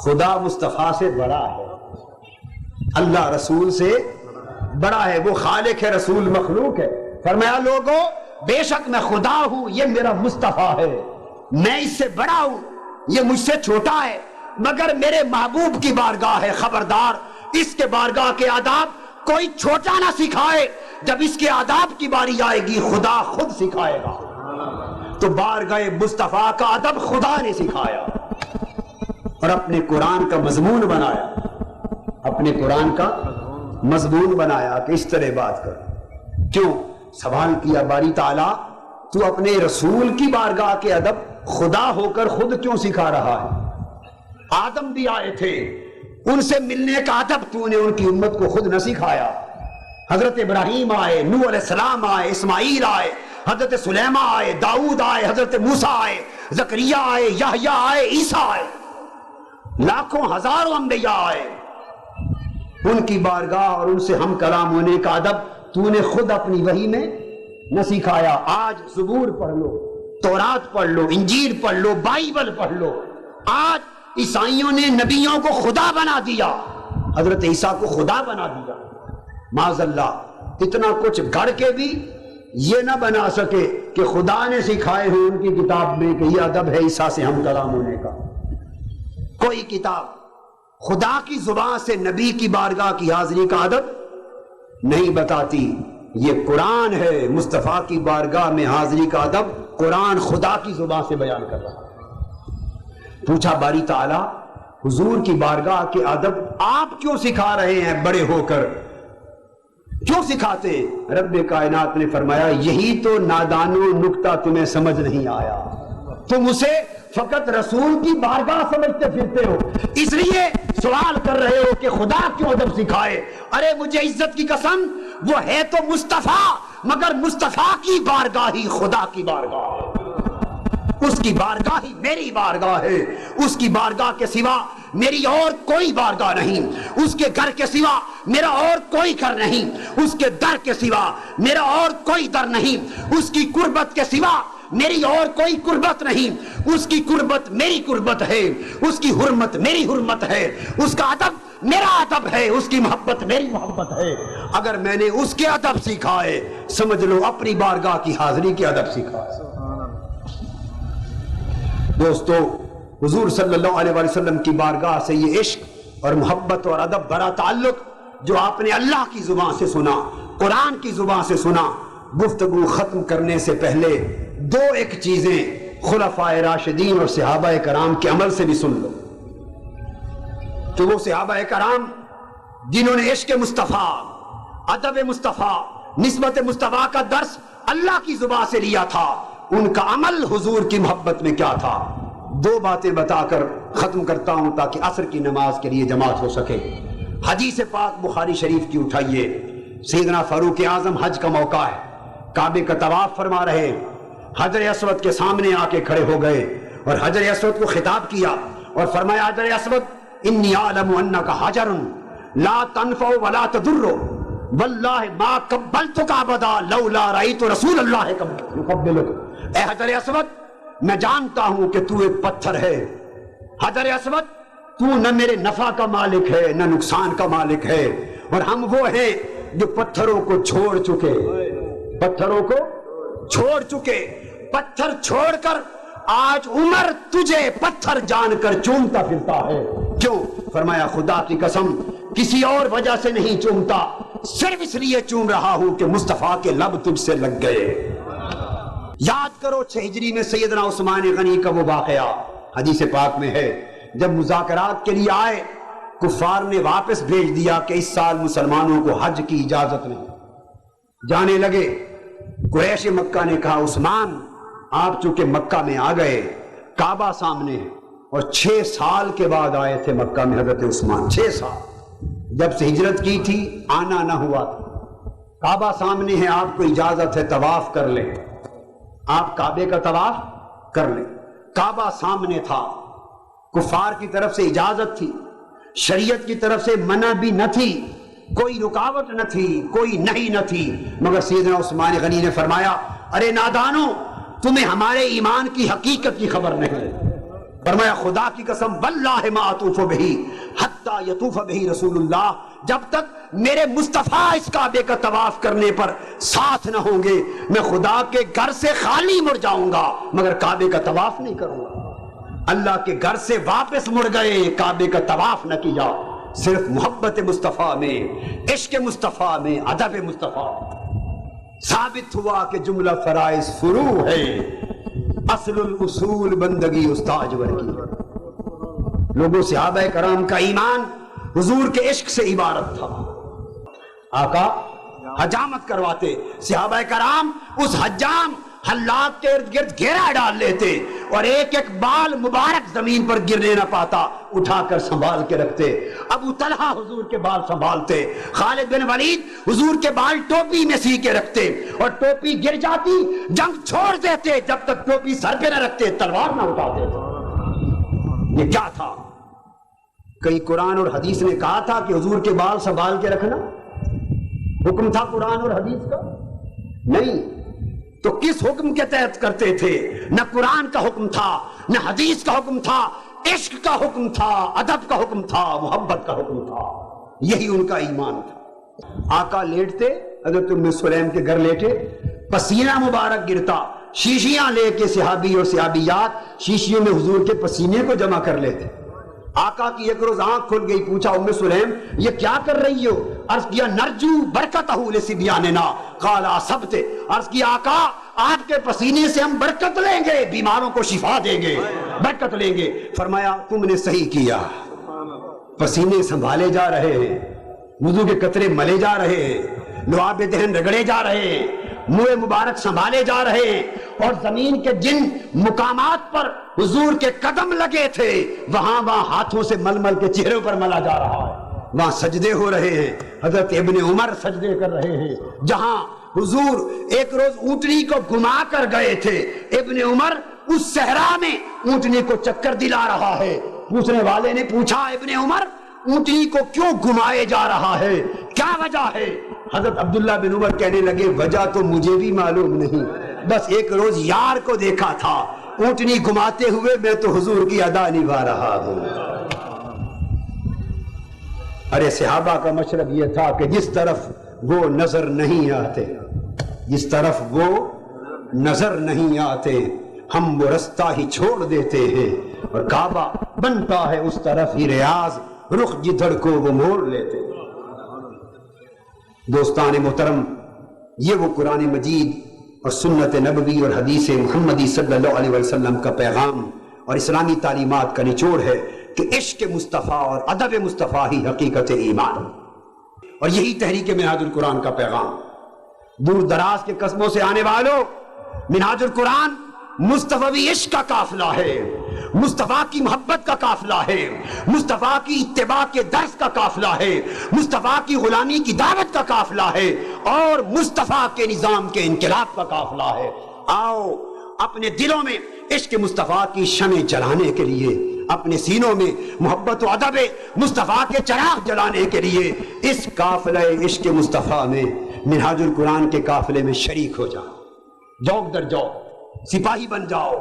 خدا مصطفیٰ سے بڑا ہے، اللہ رسول سے بڑا ہے، وہ خالق ہے، رسول مخلوق ہے۔ فرمایا لوگو بے شک میں خدا ہوں، یہ میرا مصطفیٰ ہے، میں اس سے بڑا ہوں، یہ مجھ سے چھوٹا ہے، مگر میرے محبوب کی بارگاہ ہے، خبردار اس کے بارگاہ کے آداب کوئی چھوٹا نہ سکھائے، جب اس کے آداب کی باری آئے گی خدا خود سکھائے گا۔ تو بارگاہ مصطفیٰ کا ادب خدا نے سکھایا اور اپنے قرآن کا مضمون بنایا، اپنے قرآن کا مضمون بنایا کہ اس طرح بات کر۔ کیوں؟ سوال کیا باری تعالیٰ تو اپنے رسول کی بارگاہ کے ادب خدا ہو کر خود کیوں سکھا رہا ہے؟ آدم بھی آئے تھے، ان سے ملنے کا ادب تو نے ان کی امت کو خود نہ سکھایا۔ حضرت ابراہیم آئے، نوح علیہ السلام آئے، اسماعیل آئے، حضرت سلیمان آئے، داؤد آئے، حضرت موسیٰ آئے، زکریا آئے، یحییٰ آئے، عیسیٰ آئے، لاکھوں ہزاروں انبیاء آئے۔ ان کی بارگاہ اور ان سے ہم کلام ہونے کا ادب تو نے خود اپنی وحی میں نہ سکھایا۔ آج زبور پڑھ لو، تورات پڑھ لو، انجیل پڑھ لو، بائبل پڑھ لو، آج عیسائیوں نے نبیوں کو خدا بنا دیا، حضرت عیسیٰ کو خدا بنا دیا۔ معاذ اللہ، اتنا کچھ گھڑ کے بھی یہ نہ بنا سکے کہ خدا نے سکھائے ہوئے ان کی کتاب میں کہ یہ ادب ہے عیسیٰ سے ہم کلام ہونے کا۔ کوئی کتاب خدا کی زبان سے نبی کی بارگاہ کی حاضری کا ادب نہیں بتاتی۔ یہ قرآن ہے مصطفیٰ کی بارگاہ میں حاضری کا ادب، قرآن خدا کی زبان سے بیان کر رہا ہے۔ پوچھا باری تعالیٰ حضور کی بارگاہ کے ادب آپ کیوں سکھا رہے ہیں بڑے ہو کر؟ کیوں سکھاتے؟ رب کائنات نے فرمایا یہی تو نادانو نکتہ تمہیں سمجھ نہیں آیا، تم اسے فقط رسول کی بارگاہ سمجھتے پھرتے ہو، اس لیے سوال کر رہے ہو کہ خدا کیوں ادب سکھائے۔ ارے مجھے عزت کی قسم، وہ ہے تو مصطفیٰ، مگر مصطفیٰ کی بارگاہ ہی خدا کی بارگاہ ہے، اس کی بارگاہ ہی میری بارگاہ ہے، اس کی بارگاہ کے سوا میری اور کوئی بارگاہ نہیں، اس کے گھر کے سوا میرا اور کوئی گھر نہیں، اس کے در کے سوا میرا اور کوئی در نہیں، اس کی قربت کے سوا میری اور کوئی قربت نہیں، اس کی قربت میری قربت ہے، اس کی حرمت میری حرمت ہے، اس کا ادب میرا ادب ہے، اس کی محبت میری محبت ہے۔ اگر میں نے اس کے ادب سکھائے سمجھ لو اپنی بارگاہ کی حاضری کے ادب سکھائے۔ دوستو، حضور صلی اللہ علیہ وسلم کی بارگاہ سے یہ عشق اور محبت اور ادب بڑا تعلق جو آپ نے اللہ کی زبان سے سنا، قرآن کی زبان سے سنا۔ گفتگو ختم کرنے سے پہلے دو ایک چیزیں خلفائے راشدین اور صحابہ کرام کے عمل سے بھی سن لو کہ وہ صحابہ کرام جنہوں نے عشق مصطفیٰ، ادب مصطفیٰ، نسبت مصطفیٰ کا درس اللہ کی زبان سے لیا تھا، ان کا عمل حضور کی محبت میں کیا تھا۔ دو باتیں بتا کر ختم کرتا ہوں تاکہ عصر کی نماز کے لیے جماعت ہو سکے۔ حدیث پاک بخاری شریف کی اٹھائیے، سیدنا فاروق اعظم حج کا موقع ہے، کعبے کا طواف فرما رہے، حجر اسود کے سامنے آ کے کھڑے ہو گئے اور حجر اسود کو خطاب کیا اور فرمایا حجر اسود انی اعلم انک حجر لا تنفع ولا تضر واللہ ما قبلتک ابدا لولا رأیت رسول اللہ یقبلک۔ اے حجر اسود، میں جانتا ہوں کہ تو ایک پتھر ہے، حجر اسود تو نہ میرے نفع کا مالک ہے نہ نقصان کا مالک ہے، اور ہم وہ ہیں جو پتھروں کو چھوڑ چکے، پتھروں کو چھوڑ چکے، پتھر چھوڑ کر آج عمر تجھے پتھر جان کر چومتا پھرتا ہے۔ کیوں؟ فرمایا خدا کی قسم کسی اور وجہ سے نہیں چومتا، صرف اس لیے چوم رہا ہوں کہ مصطفیٰ کے لب تجھ سے لگ گئے۔ یاد کرو 6 ہجری میں سیدنا عثمان غنی کا وہ واقعہ حدیث پاک میں ہے، جب مذاکرات کے لیے آئے کفار نے واپس بھیج دیا کہ اس سال مسلمانوں کو حج کی اجازت نہیں۔ جانے لگے، قریش مکہ نے کہا عثمان آپ چونکہ مکہ میں آ گئے، کعبہ سامنے ہے، اور 6 سال کے بعد آئے تھے مکہ میں حضرت عثمان، 6 سال جب سے ہجرت کی تھی آنا نہ ہوا تھا، کعبہ سامنے ہے، آپ کو اجازت ہے طواف کر لیں، آپ کعبے کا طواف کر لیں، کعبہ سامنے تھا، کفار کی طرف سے اجازت تھی، شریعت کی طرف سے منع بھی نہ تھی، کوئی رکاوٹ نہ تھی، کوئی نہیں نہ تھی، مگر سیدنا عثمان غنی نے فرمایا ارے نادانو، تمہیں ہمارے ایمان کی حقیقت کی خبر نہیں۔ فرمایا خدا کی قسم واللہ ما اطوف بہی حتی یطوف بہی رسول اللہ، جب تک میرے مصطفیٰ اس کعبے کا طواف کرنے پر ساتھ نہ ہوں گے میں خدا کے گھر سے خالی مڑ جاؤں گا مگر کعبے کا طواف نہیں کروں گا۔ اللہ کے گھر سے واپس مڑ گئے، کعبے کا طواف نہ کیا، صرف محبت مصطفیٰ میں، عشق مصطفیٰ میں، ادب مصطفیٰ۔ ثابت ہوا کہ جملہ فرائض فروع ہے، اصل الاصول بندگی استاجور کی. لوگوں صحابہ کرام کا ایمان حضور کے عشق سے عبارت تھا. آقا حجامت کرواتے، صحابہ کرام اس حجام حلاق کے ارد گرد گھیرا ڈال لیتے اور ایک ایک بال مبارک زمین پر گرنے نہ پاتا اٹھا کر سنبھال کے رکھتے. ابو طلحہ حضور کے بال سنبھالتے، خالد بن ولید حضور کے بال ٹوپی میں سی کے رکھتے، اور ٹوپی گر جاتی جنگ چھوڑ دیتے جب تک ٹوپی سر پہ نہ رکھتے، تلوار نہ اٹھاتے. یہ کیا تھا؟ کئی قرآن اور حدیث نے کہا تھا کہ حضور کے بال سنبھال کے رکھنا؟ حکم تھا قرآن اور حدیث کا؟ نہیں. تو کس حکم کے تحت کرتے تھے؟ نہ قرآن کا حکم تھا، نہ حدیث کا حکم تھا، عشق کا حکم تھا، ادب کا حکم تھا، محبت کا حکم تھا. یہی ان کا ایمان تھا. آقا لیٹتے، حضرت ام سلیم کے گھر لیٹے، پسینہ مبارک گرتا، شیشیاں لے کے صحابی اور صحابیات شیشیوں میں حضور کے پسینے کو جمع کر لیتے. آقا کی ایک روز آنکھ کھل گئی، پوچھا ام سلیم یہ کیا کر رہی ہو؟ عرض کیا نرجو برکتہ لسبیاننا قال اصبت. عرض کیا آقا آپ کے پسینے سے ہم برکت لیں گے، بیماروں کو شفا دیں گے، برکت لیں گے. فرمایا تم نے صحیح کیا. پسینے سنبھالے جا رہے ہیں، وضو کے قطرے ملے جا رہے ہیں، لعاب دہن رگڑے جا رہے ہیں، منہ مبارک سنبھالے جا رہے ہیں، اور زمین کے جن مقامات پر حضور کے قدم لگے تھے وہاں ہاتھوں سے مل مل کے چہروں پر ملا جا رہا ہے. وہاں سجدے ہو رہے ہیں. حضرت ابن عمر سجدے کر رہے ہیں. جہاں حضور ایک روز اونٹنی کو گھما کر گئے تھے، ابن عمر اس صحرا میں اونٹنی کو چکر دلا رہا ہے. پوچھنے والے نے پوچھا ابن عمر اونٹنی کو کیوں گھمائے جا رہا ہے، کیا وجہ ہے؟ حضرت عبداللہ بن عمر کہنے لگے وجہ تو مجھے بھی معلوم نہیں، بس ایک روز یار کو دیکھا تھا اونٹنی گھماتے ہوئے، میں تو حضور کی ادا نبھا رہا ہوں. ارے صحابہ کا مشرب یہ تھا کہ جس طرف وہ نظر نہیں آتے، جس طرف وہ نظر نہیں آتے ہم وہ رستہ ہی چھوڑ دیتے ہیں، اور کعبہ بنتا ہے اس طرف ہی ریاض، رخ جدھر کو وہ موڑ لیتے. دوستان محترم، یہ وہ قرآن مجید اور سنت نبوی اور حدیث محمدی صلی اللہ علیہ وسلم کا پیغام اور اسلامی تعلیمات کا نچوڑ ہے کہ عشق مصطفیٰ اور ادب مصطفیٰ ہی حقیقت ایمان، اور یہی تحریک منہاج القرآن کا پیغام. دور دراز کے قصبوں سے آنے والوں، منہاج القرآن مصطفی عشق کا قافلہ ہے، مصطفیٰ کی محبت کا قافلہ ہے، مصطفیٰ کی اتباع کے درس کا قافلہ ہے، مصطفیٰ کی غلامی کی دعوت کا قافلہ ہے، اور مصطفیٰ کے نظام کے انقلاب کا قافلہ ہے. آؤ اپنے دلوں میں عشق مصطفیٰ کی شمع جلانے کے لیے، اپنے سینوں میں محبت و ادب مصطفیٰ کے چراغ جلانے کے لیے اس قافلہ عشق مصطفیٰ میں، منہاج القرآن کے قافلے میں شریک ہو جاؤ. جوک در جوک سپاہی بن جاؤ،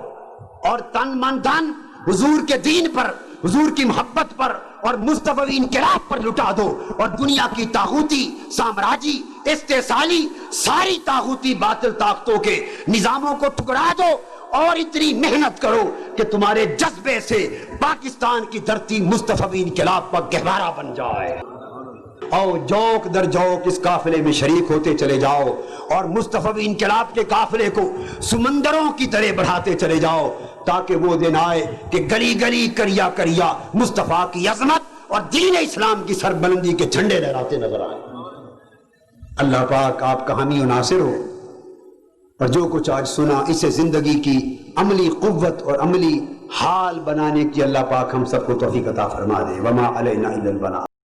اور تن من دھن حضور کے دین پر، حضور کی محبت پر اور مصطفی انقلاب پر لٹا دو، اور دنیا کی طاغوتی، سامراجی، استحصالی ساری طاغوتی باطل طاقتوں کے نظاموں کو ٹکرا دو، اور اتنی محنت کرو کہ تمہارے جذبے سے پاکستان کی دھرتی مصطفی انقلاب پر گہوارہ بن جائے. اور جوک در جوک اس قافلے میں شریک ہوتے چلے جاؤ، اور مصطفی انقلاب کے قافلے کو سمندروں کی طرح بڑھاتے چلے جاؤ، تاکہ وہ دن آئے کہ گلی گلی کریا کریا مصطفیٰ کی عظمت اور دین اسلام کی سربلندی کے جھنڈے لہراتے نظر آئے. اللہ پاک آپ کا حامی و ناصر ہو، اور جو کچھ آج سنا اسے زندگی کی عملی قوت اور عملی حال بنانے کی اللہ پاک ہم سب کو توفیق عطا فرما دے. وما علینا الا البلاغ.